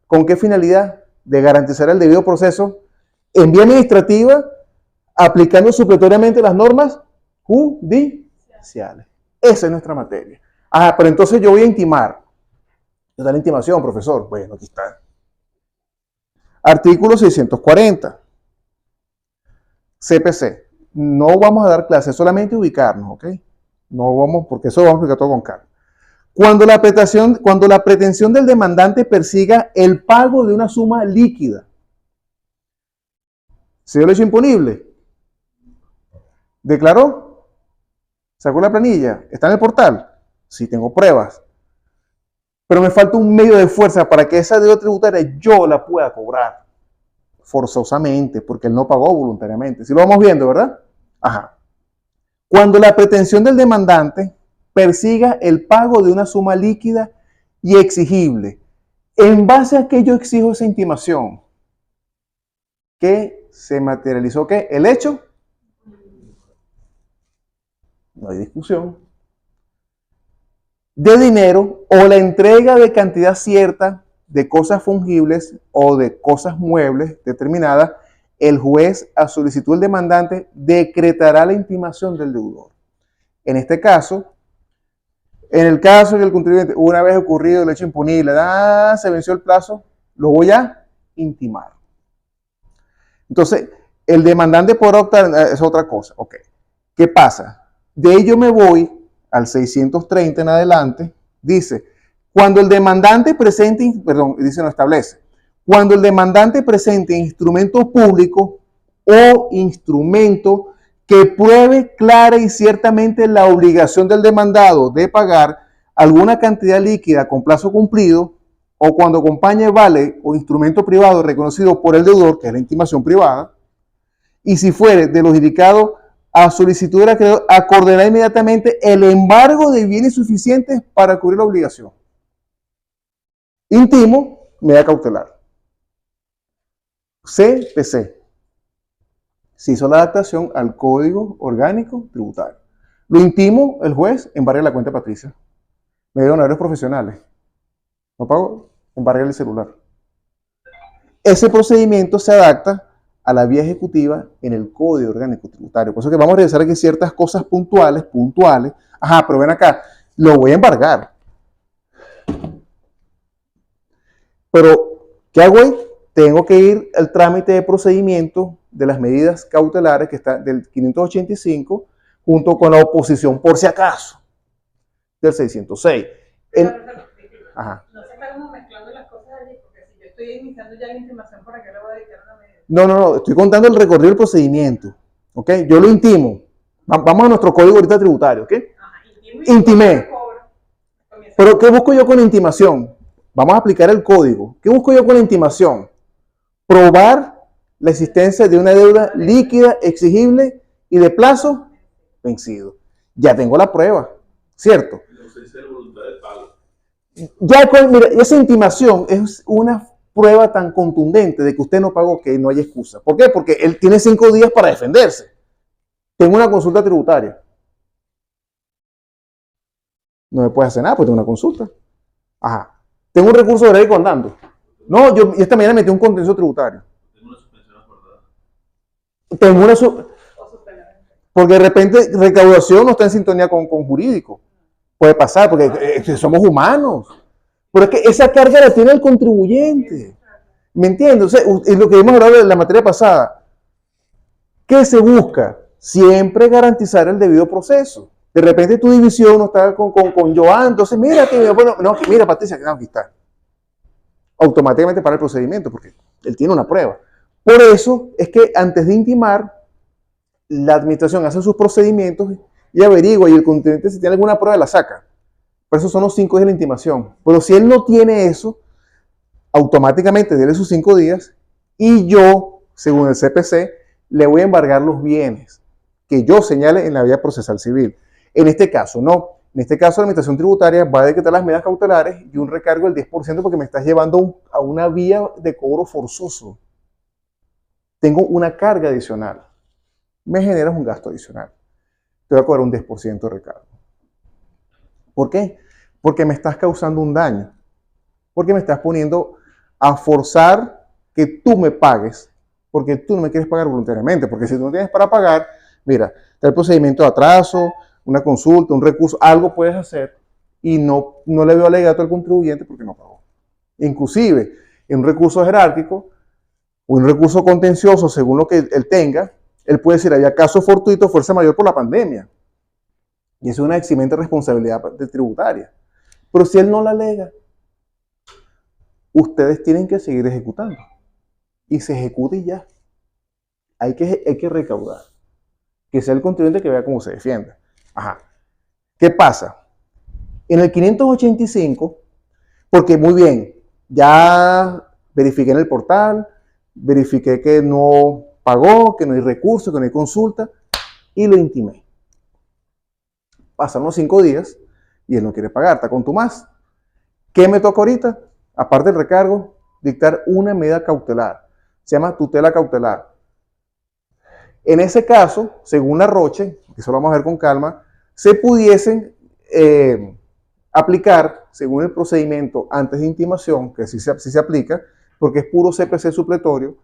¿Con qué finalidad? De garantizar el debido proceso en vía administrativa, aplicando supletoriamente las normas judiciales. Esa es nuestra materia. Pero entonces yo voy a intimar. ¿Dónde está la intimación, profesor? Bueno, aquí está. Artículo 640. CPC. No vamos a dar clases, solamente ubicarnos, ¿ok? No vamos, porque eso lo vamos a explicar todo con calma. Cuando la pretensión del demandante persiga el pago de una suma líquida. ¿Se dio el hecho imponible? ¿Declaró? ¿Sacó la planilla? ¿Está en el portal? Sí, tengo pruebas. Pero me falta un medio de fuerza para que esa deuda tributaria yo la pueda cobrar forzosamente, porque él no pagó voluntariamente. Si lo vamos viendo, ¿verdad? Ajá. Cuando la pretensión del demandante persiga el pago de una suma líquida y exigible, en base a que yo exijo esa intimación, que se materializó, ¿qué? El hecho. No hay discusión. De dinero o la entrega de cantidad cierta de cosas fungibles o de cosas muebles determinadas, el juez, a solicitud del demandante, decretará la intimación del deudor. En este caso, en el caso que el contribuyente, una vez ocurrido el hecho imponible, se venció el plazo, lo voy a intimar. Entonces, el demandante podrá optar, es otra cosa. Ok. ¿Qué pasa? De ello me voy al 630 en adelante. Dice, cuando el demandante presente, establece, cuando el demandante presente instrumento público o instrumento que pruebe clara y ciertamente la obligación del demandado de pagar alguna cantidad líquida con plazo cumplido, o cuando acompañe vale o instrumento privado reconocido por el deudor, que es la intimación privada, y si fuere de los indicados a solicitud del acreedor, acordará inmediatamente el embargo de bienes suficientes para cubrir la obligación. Intimo, medida cautelar. CPC. Se hizo la adaptación al Código Orgánico Tributario. Lo intimo, el juez embarga la cuenta patricia. Me dieron horarios profesionales. No pago, embarga el celular. Ese procedimiento se adapta a la vía ejecutiva en el Código Orgánico Tributario. Por eso que vamos a revisar aquí ciertas cosas puntuales. Ajá, pero ven acá, lo voy a embargar. Pero, ¿qué hago ahí? Tengo que ir al trámite de procedimiento de las medidas cautelares que está del 585 junto con la oposición, por si acaso, del 606. Ajá. No se está como mezclando las cosas allí, porque si yo estoy iniciando ya la intimación, ¿para qué le voy a dedicar una medida? No, estoy contando el recorrido del procedimiento. ¿Ok? Yo lo intimo. Vamos a nuestro código ahorita tributario, ¿ok? Ajá, Intimé. Pero, ¿qué busco yo con la intimación? Vamos a aplicar el código. ¿Qué busco yo con la intimación? Probar la existencia de una deuda líquida, exigible y de plazo vencido. Ya tengo la prueba, ¿cierto? Ya mira, esa intimación es una prueba tan contundente de que usted no pagó que no hay excusa. ¿Por qué? Porque él tiene 5 días para defenderse. Tengo una consulta tributaria. No me puede hacer nada porque tengo una consulta. Ajá. Tengo un recurso de rédico andando. No, yo esta mañana metí un contencioso tributario. Tengo una suspensión acordada. Tengo una porque de repente recaudación no está en sintonía con jurídico. Puede pasar porque somos humanos. Pero es que esa carga la tiene el contribuyente. ¿Me entiendes? O sea, es lo que hemos hablado en la materia pasada. ¿Qué se busca? Siempre garantizar el debido proceso. De repente tu división no está con Joan, entonces mira, mira Patricia, aquí está. Automáticamente para el procedimiento, porque él tiene una prueba. Por eso es que antes de intimar, la administración hace sus procedimientos y averigua, y el contribuyente si tiene alguna prueba la saca. Por eso son los 5 días de la intimación. Pero si él no tiene eso, automáticamente dele sus 5 días y yo, según el CPC, le voy a embargar los bienes que yo señale en la vía procesal civil. En este caso, no. En este caso, la administración tributaria va a decretar las medidas cautelares y un recargo del 10% porque me estás llevando a una vía de cobro forzoso. Tengo una carga adicional. Me generas un gasto adicional. Te voy a cobrar un 10% de recargo. ¿Por qué? Porque me estás causando un daño. Porque me estás poniendo a forzar que tú me pagues. Porque tú no me quieres pagar voluntariamente. Porque si tú no tienes para pagar, mira, está el procedimiento de atraso, una consulta, un recurso, algo puedes hacer y no le veo alegato al contribuyente porque no pagó. Inclusive, en un recurso jerárquico o un recurso contencioso, según lo que él tenga, él puede decir, había caso fortuito, fuerza mayor por la pandemia. Y eso es una eximente responsabilidad tributaria. Pero si él no la alega, ustedes tienen que seguir ejecutando. Y se ejecuta y ya. Hay que recaudar. Que sea el contribuyente que vea cómo se defiende. Ajá. ¿Qué pasa? En el 585, porque muy bien, ya verifiqué en el portal, verifiqué que no pagó, que no hay recurso, que no hay consulta, y lo intimé. Pasan los 5 días y él no quiere pagar, está con tu más. ¿Qué me toca ahorita? Aparte del recargo, dictar una medida cautelar. Se llama tutela cautelar. En ese caso, según la Roche, que eso lo vamos a ver con calma, se pudiesen aplicar, según el procedimiento antes de intimación, que sí se aplica, porque es puro CPC supletorio,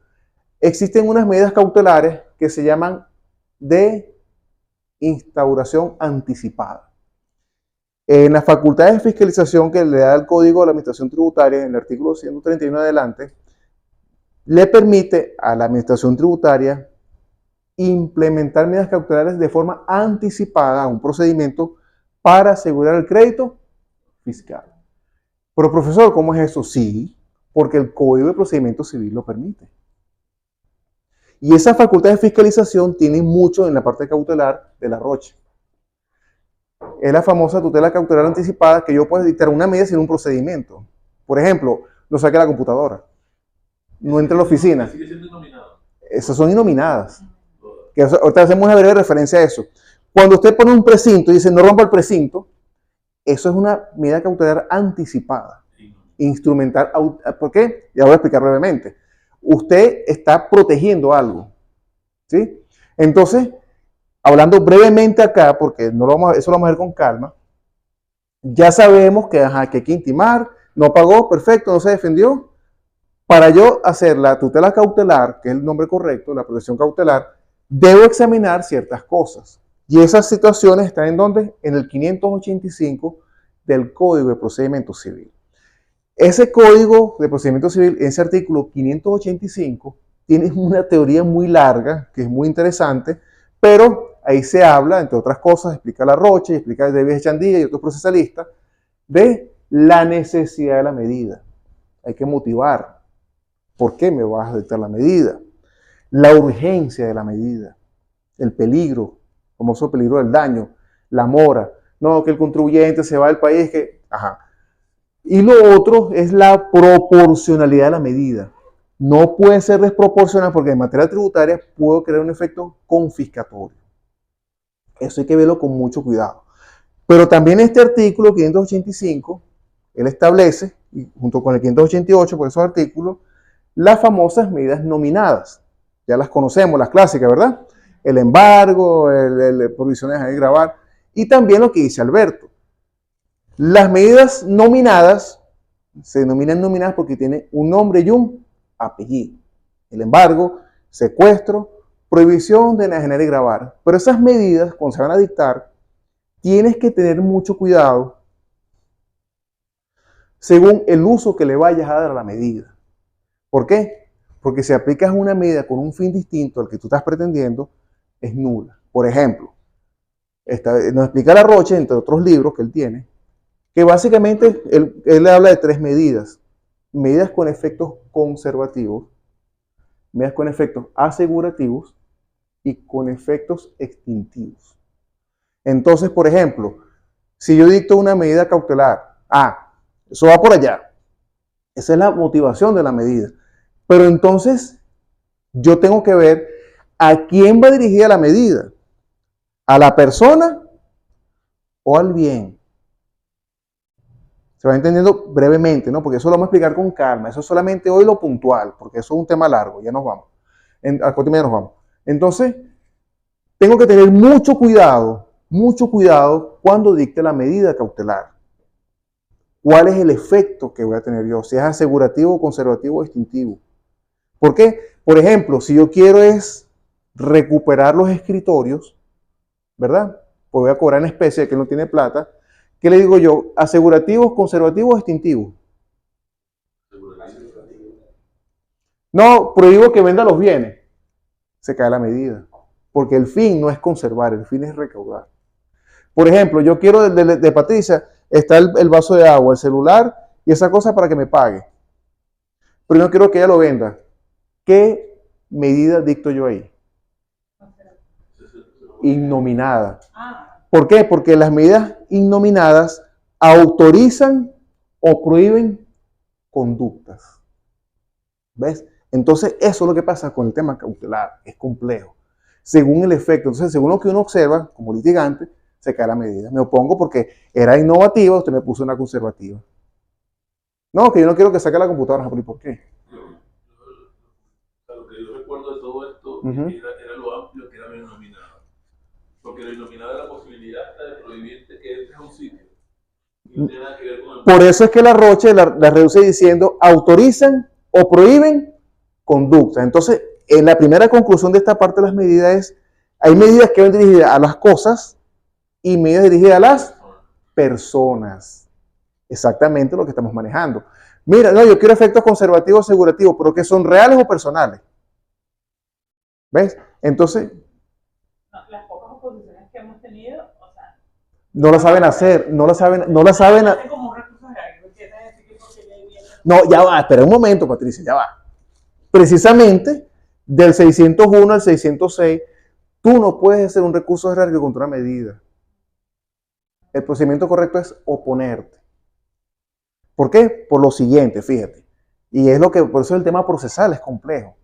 existen unas medidas cautelares que se llaman de instauración anticipada. En las facultades de fiscalización que le da el Código de la Administración Tributaria, en el artículo 131 adelante, le permite a la Administración Tributaria implementar medidas cautelares de forma anticipada a un procedimiento para asegurar el crédito fiscal. Pero profesor, ¿cómo es eso? Sí, porque el Código de Procedimiento Civil lo permite. Y esa facultad de fiscalización tiene mucho en la parte cautelar de la Roche. Es la famosa tutela cautelar anticipada, que yo puedo dictar una medida sin un procedimiento. Por ejemplo, no saque la computadora, no entre a la oficina. Sigue siendo inominado. Esas son inominadas. Que ahorita hacemos una breve referencia a eso. Cuando usted pone un precinto y dice no rompa el precinto, eso es una medida cautelar anticipada. Instrumental. ¿Por qué? Ya voy a explicar brevemente. Usted está protegiendo algo. ¿Sí? Entonces, hablando brevemente acá, porque eso lo vamos a ver con calma, ya sabemos que hay que intimar, no pagó, perfecto, no se defendió. Para yo hacer la tutela cautelar, que es el nombre correcto, la protección cautelar, debo examinar ciertas cosas. Y esas situaciones están en donde? En el 585 del Código de Procedimiento Civil. Ese Código de Procedimiento Civil, ese artículo 585, tiene una teoría muy larga, que es muy interesante, pero ahí se habla, entre otras cosas, explica la Roche, explica David Echandía y otros procesalistas, de la necesidad de la medida. Hay que motivar. ¿Por qué me vas a dictar la medida? La urgencia de la medida, el peligro, el famoso peligro del daño, la mora, no, que el contribuyente se va del país, que, ajá. Y lo otro es la proporcionalidad de la medida. No puede ser desproporcional porque en materia tributaria puedo crear un efecto confiscatorio. Eso hay que verlo con mucho cuidado. Pero también este artículo 585, él establece, y junto con el 588, por esos artículos, las famosas medidas nominadas. Ya las conocemos, las clásicas, ¿verdad? El embargo, prohibiciones de gravar, y también lo que dice Alberto. Las medidas nominadas se denominan nominadas porque tienen un nombre y un apellido. El embargo, secuestro, prohibición de enajenar y gravar. Pero esas medidas, cuando se van a dictar, tienes que tener mucho cuidado según el uso que le vayas a dar a la medida. ¿Por qué? Porque si aplicas una medida con un fin distinto al que tú estás pretendiendo, es nula. Por ejemplo, nos explica la Roche, entre otros libros que él tiene, que básicamente él habla de 3 medidas. Medidas con efectos conservativos, medidas con efectos asegurativos y con efectos extintivos. Entonces, por ejemplo, si yo dicto una medida cautelar, eso va por allá. Esa es la motivación de la medida. Pero entonces, yo tengo que ver a quién va dirigida la medida. ¿A la persona o al bien? Se va entendiendo brevemente, ¿no? Porque eso lo vamos a explicar con calma. Eso es solamente hoy lo puntual, porque eso es un tema largo. Ya nos vamos. Al próximo ya nos vamos. Entonces, tengo que tener mucho cuidado cuando dicte la medida cautelar. ¿Cuál es el efecto que voy a tener yo? Si es asegurativo, conservativo o extintivo. ¿Por qué? Por ejemplo, si yo quiero es recuperar los escritorios, ¿verdad? Pues voy a cobrar en especie, que no tiene plata. ¿Qué le digo yo? ¿Asegurativo, conservativo o extintivo? No, prohíbo que venda los bienes. Se cae la medida. Porque el fin no es conservar, el fin es recaudar. Por ejemplo, yo quiero de Patricia está el vaso de agua, el celular y esa cosa para que me pague. Pero yo no quiero que ella lo venda. ¿Qué medida dicto yo ahí? Innominada. ¿Por qué? Porque las medidas innominadas autorizan o prohíben conductas. ¿Ves? Entonces, eso es lo que pasa con el tema cautelar. Es complejo. Según el efecto. Entonces, según lo que uno observa, como litigante, se cae la medida. Me opongo porque era innovativa, usted me puso una conservativa. No, que yo no quiero que saque la computadora. ¿Y por qué? Lo que yo recuerdo de todo esto era lo amplio que era lo innominado. Porque lo innominado era la posibilidad hasta de prohibirte que entres a un sitio. Y no tiene nada que ver con el... Por eso es que la Roche la reduce diciendo autorizan o prohíben conductas. Entonces, en la primera conclusión de esta parte de las medidas es, hay medidas que van dirigidas a las cosas y medidas dirigidas a las personas. Exactamente lo que estamos manejando. Mira, no, yo quiero efectos conservativos asegurativos, pero que son reales o personales. ¿Ves? Entonces, No, las pocas oposiciones que hemos tenido, o sea, no lo saben hacer, no lo saben. hacen como un recurso jerárquico, quiere decir que porque ya hay bien. No, ya va, espera un momento, Patricia, ya va. Precisamente, del 601 al 606, tú no puedes hacer un recurso jerárquico contra una medida. El procedimiento correcto es oponerte. ¿Por qué? Por lo siguiente, fíjate. Y es lo que, por eso el tema procesal es complejo.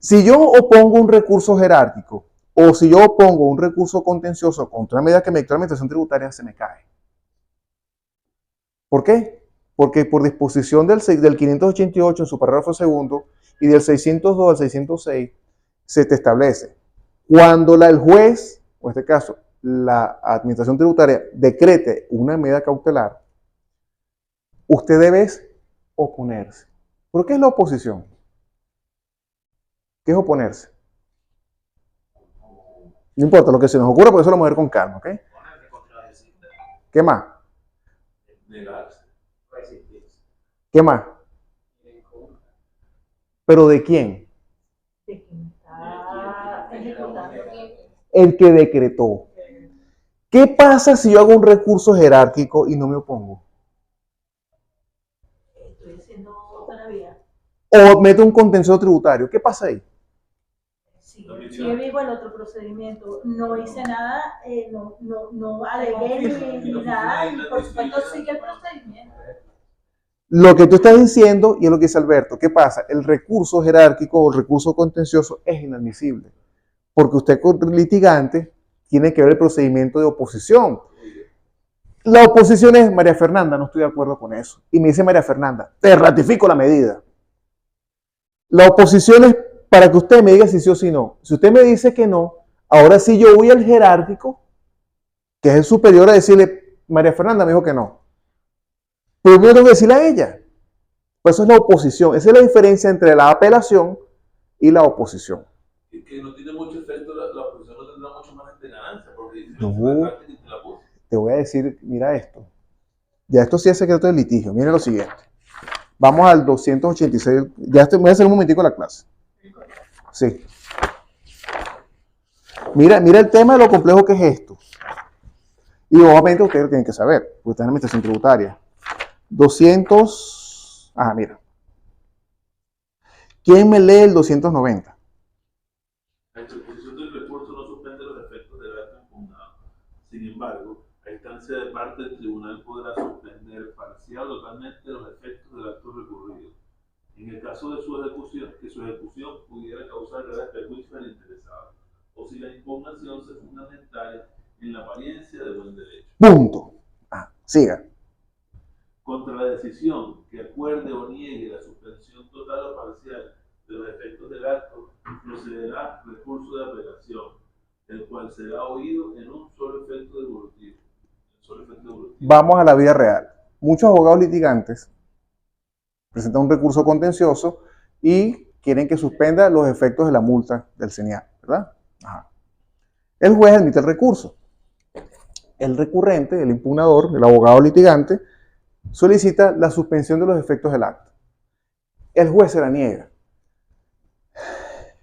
Si yo opongo un recurso jerárquico o si yo opongo un recurso contencioso contra una medida que me dictó la administración tributaria, se me cae. ¿Por qué? Porque por disposición del 588 en su parágrafo segundo y del 602 al 606 se te establece cuando el juez, o en este caso la administración tributaria, decrete una medida cautelar, usted debe oponerse. ¿Por qué es la oposición? ¿Qué es oponerse? No importa lo que se nos ocurra, por eso lo vamos a ver con calma, ¿ok? ¿Qué más? Negarse. ¿Qué más? ¿Pero de quién? De quien está ejecutando. El que decretó. ¿Qué pasa si yo hago un recurso jerárquico y no me opongo? Estoy haciendo otra vía. O meto un contencioso tributario. ¿Qué pasa ahí? Sigue vivo el otro procedimiento. No hice nada, no alegué ni nada. Y por supuesto sigue el procedimiento. Lo que tú estás diciendo y es lo que dice Alberto. ¿Qué pasa? El recurso jerárquico o el recurso contencioso es inadmisible. Porque usted con litigante tiene que ver el procedimiento de oposición. La oposición es, María Fernanda, no estoy de acuerdo con eso. Y me dice María Fernanda, te ratifico la medida. La oposición es para que usted me diga si sí o si no. Si usted me dice que no, ahora sí yo voy al jerárquico, que es el superior, a decirle, María Fernanda me dijo que no. Pero yo tengo que decirle a ella. Pues eso es la oposición. Esa es la diferencia entre la apelación y la oposición. Es que no tiene mucho efecto, la oposición no tendrá mucho más de ganancia, porque No. Te voy a decir, mira esto. Ya esto sí es secreto del litigio. Mira lo siguiente. Vamos al 286. Ya voy a hacer un momentico la clase. Sí. Mira el tema de lo complejo que es esto. Y obviamente ustedes lo tienen que saber, porque están en la administración tributaria. 200. Mira. ¿Quién me lee el 290? La interposición del recurso no suspende los efectos del acto impugnado. Sin embargo, a instancia de parte del tribunal podrá suspender parcial o totalmente los efectos del acto recurrido. En el caso de su ejecución, que su ejecución pudiera causar graves perjuicios al interesado, o si la impugnación se fundamentaria en la apariencia de buen derecho. Punto. Siga. Contra la decisión que acuerde o niegue la suspensión total o parcial de los efectos del acto, procederá recurso de apelación, el cual será oído en un solo efecto devolutivo. Vamos a la vida real. Muchos abogados litigantes presentan un recurso contencioso y quieren que suspenda los efectos de la multa del CENIAL, ¿verdad? El juez admite el recurso. El recurrente, el impugnador, el abogado litigante, solicita la suspensión de los efectos del acto. El juez se la niega.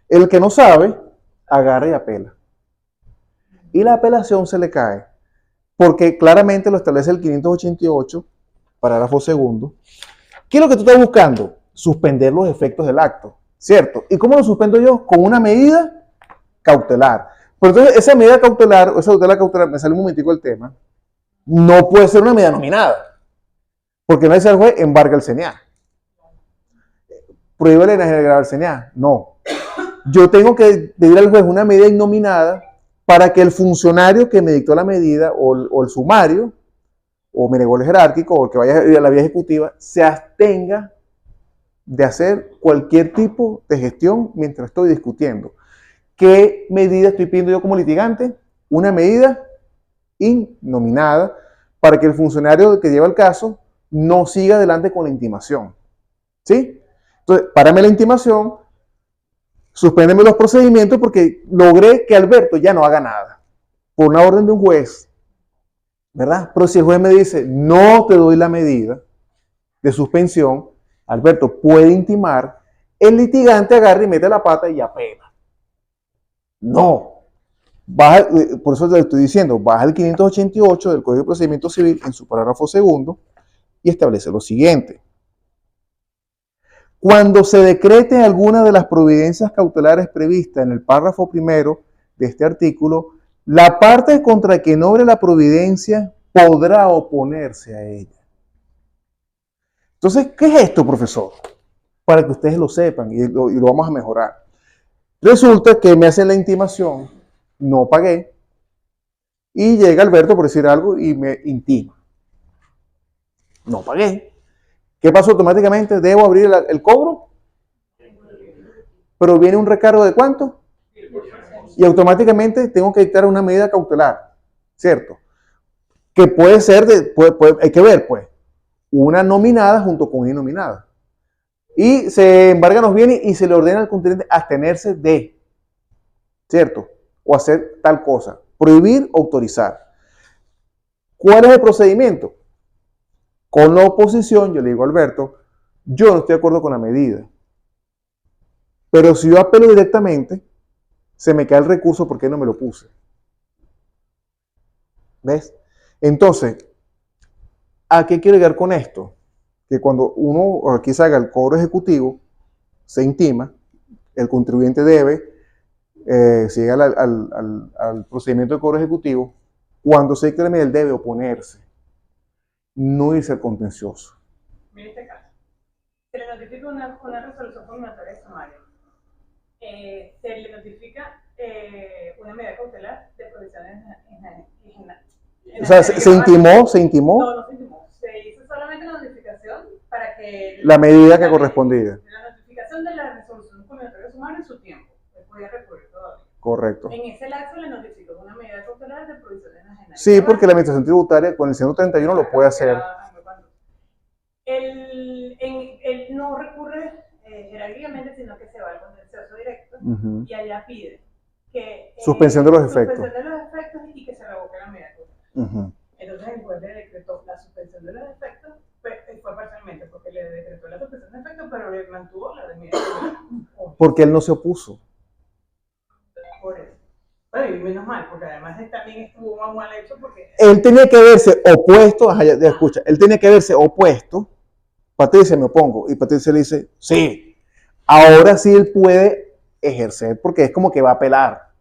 El que no sabe, agarra y apela. Y la apelación se le cae porque claramente lo establece el 588, parágrafo segundo. ¿Qué es lo que tú estás buscando? Suspender los efectos del acto, ¿cierto? ¿Y cómo lo suspendo yo? Con una medida cautelar. Pero entonces esa medida cautelar, o esa tutela cautelar, me sale un momentico el tema, no puede ser una medida nominada, porque no dice el juez, embarga el CNA. Prohíbe la grabar el CNA. No. Yo tengo que pedir al juez una medida innominada para que el funcionario que me dictó la medida o el sumario o me negó el jerárquico o el que vaya a la vía ejecutiva se abstenga de hacer cualquier tipo de gestión mientras estoy discutiendo. ¿Qué medida estoy pidiendo yo como litigante? Una medida innominada para que el funcionario que lleva el caso no siga adelante con la intimación. ¿Sí? Entonces, párame la intimación, suspéndeme los procedimientos porque logré que Alberto ya no haga nada. Por una orden de un juez, ¿verdad? Pero si el juez me dice, no te doy la medida de suspensión, Alberto puede intimar, el litigante agarra y mete la pata y apela. No. Baja, por eso te estoy diciendo, baja el 588 del Código de Procedimiento Civil en su parágrafo segundo y establece lo siguiente. Cuando se decrete alguna de las providencias cautelares previstas en el párrafo primero de este artículo, la parte contra quien obre la providencia podrá oponerse a ella. Entonces, ¿qué es esto, profesor? Para que ustedes lo sepan y lo vamos a mejorar. Resulta que me hacen la intimación, no pagué, y llega Alberto por decir algo y me intima. No pagué. ¿Qué pasó automáticamente? ¿Debo abrir el cobro? Pero viene un recargo de ¿cuánto? Y automáticamente tengo que dictar una medida cautelar, ¿cierto? Que puede ser, hay que ver, pues, una nominada junto con una innominada. Y se embargan los bienes y se le ordena al contribuyente abstenerse de, ¿cierto? O hacer tal cosa. Prohibir, autorizar. ¿Cuál es el procedimiento? Con la oposición, yo le digo a Alberto, yo no estoy de acuerdo con la medida. Pero si yo apelo directamente, se me cae el recurso porque no me lo puse. ¿Ves? Entonces, ¿a qué quiero llegar con esto? Que cuando uno aquí se haga el cobro ejecutivo, se intima, el contribuyente debe, si llega al procedimiento de cobro ejecutivo, cuando se dicte la medida, él debe oponerse, no irse al contencioso. Mira este caso. Se le notifica una resolución combinatoria de sumario. Se le notifica una medida cautelar de provisiones O sea, ¿se intimó? ¿Se intimó? No, no se intimó. Se hizo solamente la notificación para que... La medida que correspondía. La notificación de la resolución combinatoria de sumario en su tiempo. Él podía recurrir todavía. Correcto. En ese lapso le notificó una medida cautelar de provisiones ajenas. Sí, porque la administración tributaria con el 131 lo puede hacer. Él no recurre jerárquicamente, sino que se va al contencioso directo y allá pide que suspensión de los efectos. Suspensión de los efectos y que se revoque la medida cautelar. Entonces el juez le decretó la suspensión de los efectos, fue parcialmente porque le decretó la suspensión de efectos, pero le mantuvo la de medida cautelar. Porque él no se opuso. Por eso. Bueno, y menos mal, porque además también estuvo mal hecho porque... Él tenía que verse opuesto, ya escucha, él tenía que verse opuesto. Patricia, me opongo. Y Patricia le dice, sí, ahora sí él puede ejercer, porque es como que va a apelar.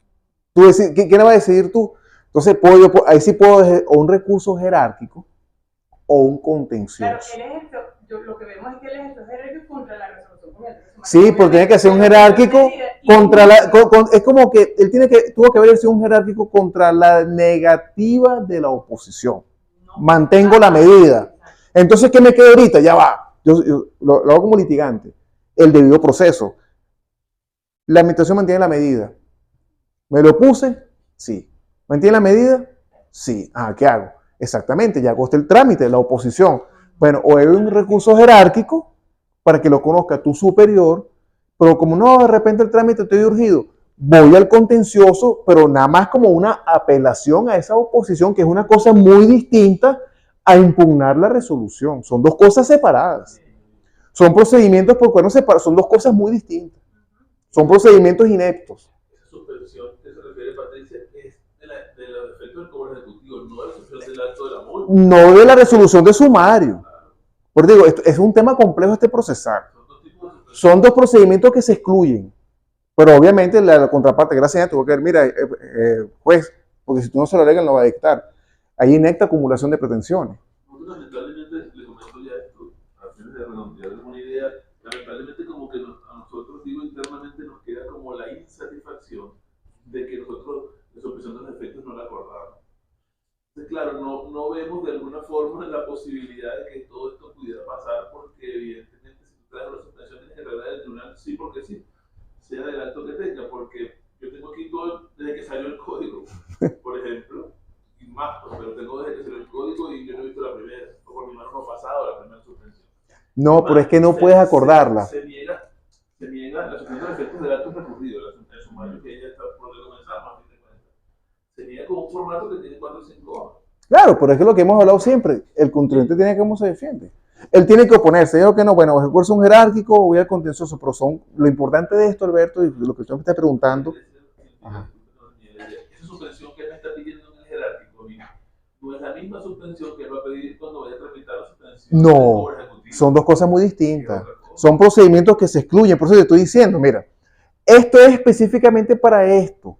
Tú decís, ¿qué le va a decidir tú? Entonces, ahí sí puedo ejercer o un recurso jerárquico o un contencioso. Claro, lo que vemos es que él ejerció jerárquico contra la resolución combinatoria. Sí, porque tiene que ser un jerárquico contra es como que él tuvo que haber sido un jerárquico contra la negativa de la oposición. Mantengo la medida. Entonces, ¿qué me queda ahorita? Ya va. Yo lo hago como litigante. El debido proceso. La administración mantiene la medida. ¿Me lo puse? Sí. ¿Mantiene la medida? Sí. ¿Qué hago? Exactamente, ya costó el trámite, la oposición. Bueno, o hay un recurso jerárquico para que lo conozca tu superior, pero como no, de repente el trámite estoy urgido, voy al contencioso, pero nada más como una apelación a esa oposición, que es una cosa muy distinta a impugnar la resolución. Son dos cosas separadas. Son procedimientos por cuernos separados, son dos cosas muy distintas. Son procedimientos ineptos. Esa suspensión que se refiere, Patricia, es de los efectos del cobro ejecutivo, no de la suspensión resolución del acto de la multa. No de la resolución de sumario. Porque digo, esto es un tema complejo este procesar. Son dos procedimientos que se excluyen. Pero obviamente la contraparte, gracias a tuvo que ver, mira, juez, porque si tú no se lo alegas, no va a dictar. Hay inecta acumulación de pretensiones. Nosotros lamentablemente, le comento ya esto, a fines de redondear alguna idea, lamentablemente como que a nosotros, digo, internamente nos queda como la insatisfacción de que nosotros la suspensión de los efectos no la acordamos. Entonces, claro, no vemos de alguna forma la posibilidad de que todo esto pudiera pasar porque evidentemente si tú traes la suspensión tienes que traer del tribunal sí porque sí, sea del acto que tenga, porque yo tengo aquí todo desde que salió el código, por ejemplo, y más, pero tengo desde que salió el código y yo no he visto la primera, o por mi mano no ha pasado la primera suspensión. No, pero es que no puedes acordarla. Se niega la suspensión de efectos del acto recurrido, el sumario que ella está por donde comenzamos, a fin de cuentas. Se niega con un formato que tiene 4 o 5 hojas. Claro, pero es que lo que hemos hablado siempre, el contribuyente tiene que cómo se defiende. Él tiene que oponerse, digo que no, bueno, recurso un jerárquico, voy al contencioso, pero lo importante de esto, Alberto, y lo que usted me está preguntando. Esa suspensión que él me está pidiendo en el jerárquico, no es la misma suspensión que él va a pedir cuando vaya a tramitar la suspensión. No, son dos cosas muy distintas. Son procedimientos que se excluyen, por eso te estoy diciendo, mira, esto es específicamente para esto.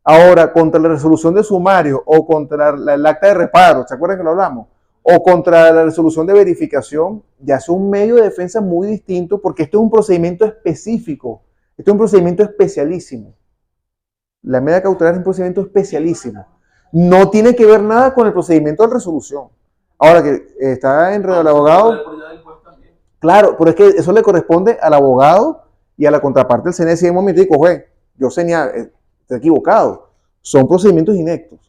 Ahora, contra la resolución de sumario o contra el acta de reparo, ¿se acuerdan que lo hablamos? O contra la resolución de verificación, ya es un medio de defensa muy distinto porque esto es un procedimiento específico, esto es un procedimiento especialísimo. La medida cautelar es un procedimiento especialísimo. No tiene que ver nada con el procedimiento de resolución. Ahora que está enredado el abogado, claro, pero es que eso le corresponde al abogado y a la contraparte del CNE. Si en un momento digo, juez, yo señalé, estoy equivocado. Son procedimientos inectos.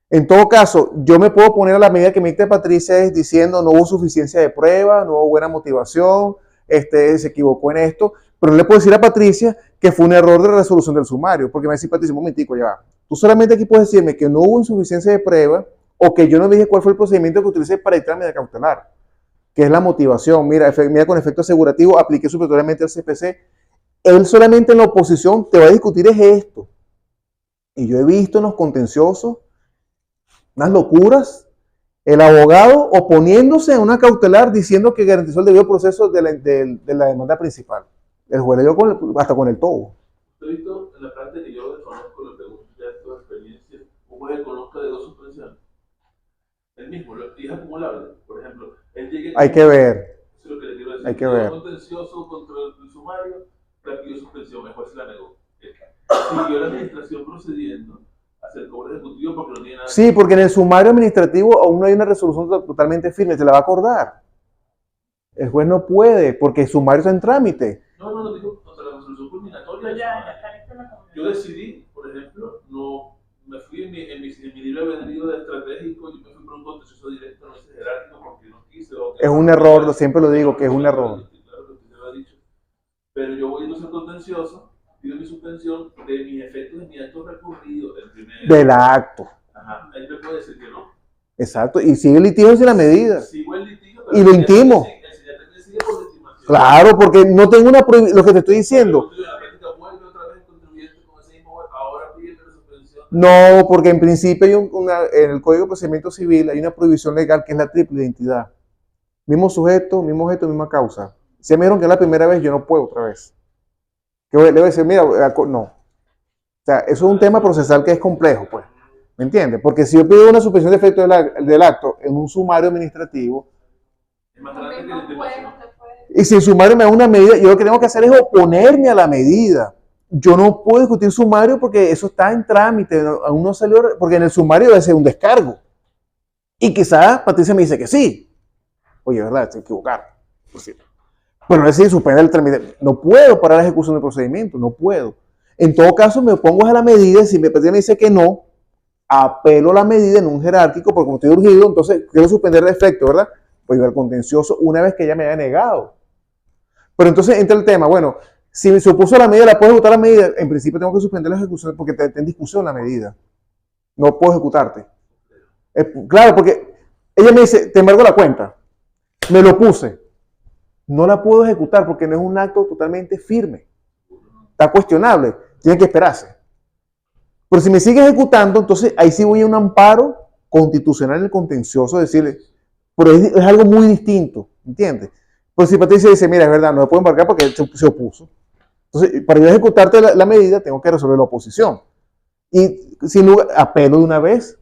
En todo caso, yo me puedo poner a la medida que me dicta Patricia es diciendo no hubo suficiencia de prueba, no hubo buena motivación, se equivocó en esto, pero no le puedo decir a Patricia que fue un error de resolución del sumario, porque me va a decir Patricia, un momentico, ya va. Tú solamente aquí puedes decirme que no hubo insuficiencia de prueba o que yo no dije cuál fue el procedimiento que utilicé para dictar medida cautelar, que es la motivación. Mira, con efecto asegurativo, apliqué supletoriamente al CPC. Él solamente en la oposición te va a discutir es esto. Y yo he visto en los contenciosos unas locuras, el abogado oponiéndose a una cautelar diciendo que garantizó el debido proceso de la demanda principal. El juez le dio hasta con el tobo. He visto en la parte que yo desconozco, le pregunto ya tu experiencia, un juez que conozca de 2 suspensiones. El mismo, y es acumulable. Por ejemplo, él llega. Hay que ver. Eso es lo que le quiero decir. Hay que ver. Contencioso contra el sumario, pidió suspensión, el juez se la negó. Siguió la administración procediendo a hacer cobro ejecutivo porque no tiene nada. Sí, porque en el sumario administrativo aún no hay una resolución totalmente firme, se la va a acordar. El juez no puede, porque el sumario está en trámite. No, digo, contra la resolución culminatoria. Yo decidí, por ejemplo, no me fui en mi libre albedrío de estratégico, yo me fui por un contencioso directo, no hice jerárquico porque no quise. Es un error, siempre lo digo que es un error. Claro que usted lo ha dicho. Pero yo voy entonces al contencioso, pido mi suspensión de mis efectos de mi acto recurrido, el primero. Del acto. Ajá, ahí me puede decir que no. Exacto, y sigue el litigio sin la medida. Sigo el litigio, y lo intimo. Claro, porque no tengo una prohibición, lo que te estoy diciendo. No, porque en principio hay en el Código de Procedimiento Civil hay una prohibición legal que es la triple identidad. Mismo sujeto, mismo objeto, misma causa. Si me dijeron que es la primera vez, yo no puedo otra vez. Que le voy a decir, mira, no. O sea, eso es un tema procesal que es complejo, pues. ¿Me entiendes? Porque si yo pido una suspensión de efecto del acto en un sumario administrativo, y si el sumario me da una medida, yo lo que tengo que hacer es oponerme a la medida. Yo no puedo discutir sumario porque eso está en trámite, aún no salió, porque en el sumario debe ser un descargo. Y quizás Patricia me dice que sí. Oye, ¿verdad? Estoy equivocado. Por cierto. Bueno, es decir, suspender el trámite. No puedo parar la ejecución del procedimiento, no puedo. En todo caso, me opongo a la medida y si Patricia me dice que no, apelo la medida en un jerárquico porque como estoy urgido, entonces quiero suspender el efecto, ¿verdad? Voy al contencioso una vez que ella me haya negado. Pero entonces entra el tema, bueno, si se opuso a la medida, ¿la puedo ejecutar la medida? En principio tengo que suspender la ejecución porque está en discusión la medida. No puedo ejecutarte. Claro, porque ella me dice, te embargo la cuenta. Me lo puse. No la puedo ejecutar porque no es un acto totalmente firme. Está cuestionable. Tiene que esperarse. Pero si me sigue ejecutando, entonces ahí sí voy a un amparo constitucional en el contencioso, decirle, pero es algo muy distinto, ¿entiendes? Pues si Patricia dice, mira, es verdad, no me puedo embarcar porque él se opuso. Entonces, para yo ejecutarte la medida, tengo que resolver la oposición. Y sin lugar, apelo de una vez,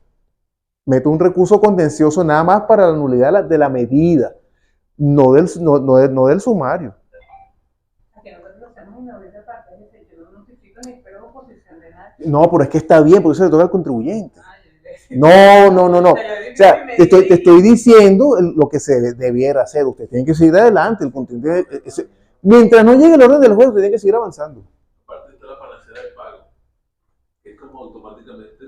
meto un recurso contencioso nada más para la nulidad de la medida, no del sumario. Que nosotros hacemos una medida parte, es decir, yo no notifico ni espero oposición de nadie. No, pero es que está bien, porque eso le toca al contribuyente. No. O sea, te estoy diciendo lo que se debiera hacer. Usted tiene que seguir adelante. El contribuyente, mientras no llegue el orden del juez, usted tiene que seguir avanzando. Aparte está la panacea de pago, que es como automáticamente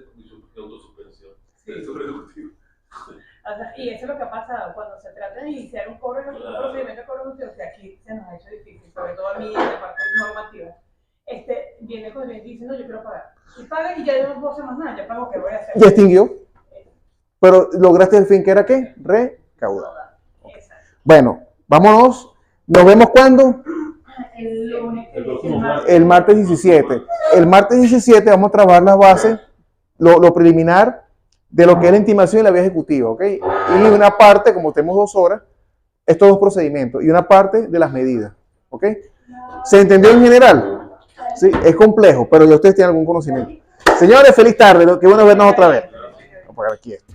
autosuspensión. Sí. Eso es reductivo. O sea, y eso es lo que ha pasado cuando se trata de iniciar un procedimiento de cobro justicia, que aquí se nos ha hecho difícil, sobre todo a mí en la parte normativa. Viene con el diciendo yo quiero pagar. Y paga y ya yo no puedo hacer más nada, ya pago, ¿qué voy a hacer? Ya extinguió. Pero lograste el fin que era ¿qué? Recaudar. Bueno, vámonos. ¿Nos vemos cuándo? El lunes. El martes 17. El martes 17 vamos a trabajar las bases, lo preliminar de lo que es la intimación y la vía ejecutiva, ¿ok? Y una parte, como tenemos 2 horas, estos 2 procedimientos, y una parte de las medidas, ¿ok? ¿Se entendió en general? Sí, es complejo, pero ya ustedes tienen algún conocimiento. Señores, feliz tarde, qué bueno vernos otra vez. Voy a apagar aquí esto.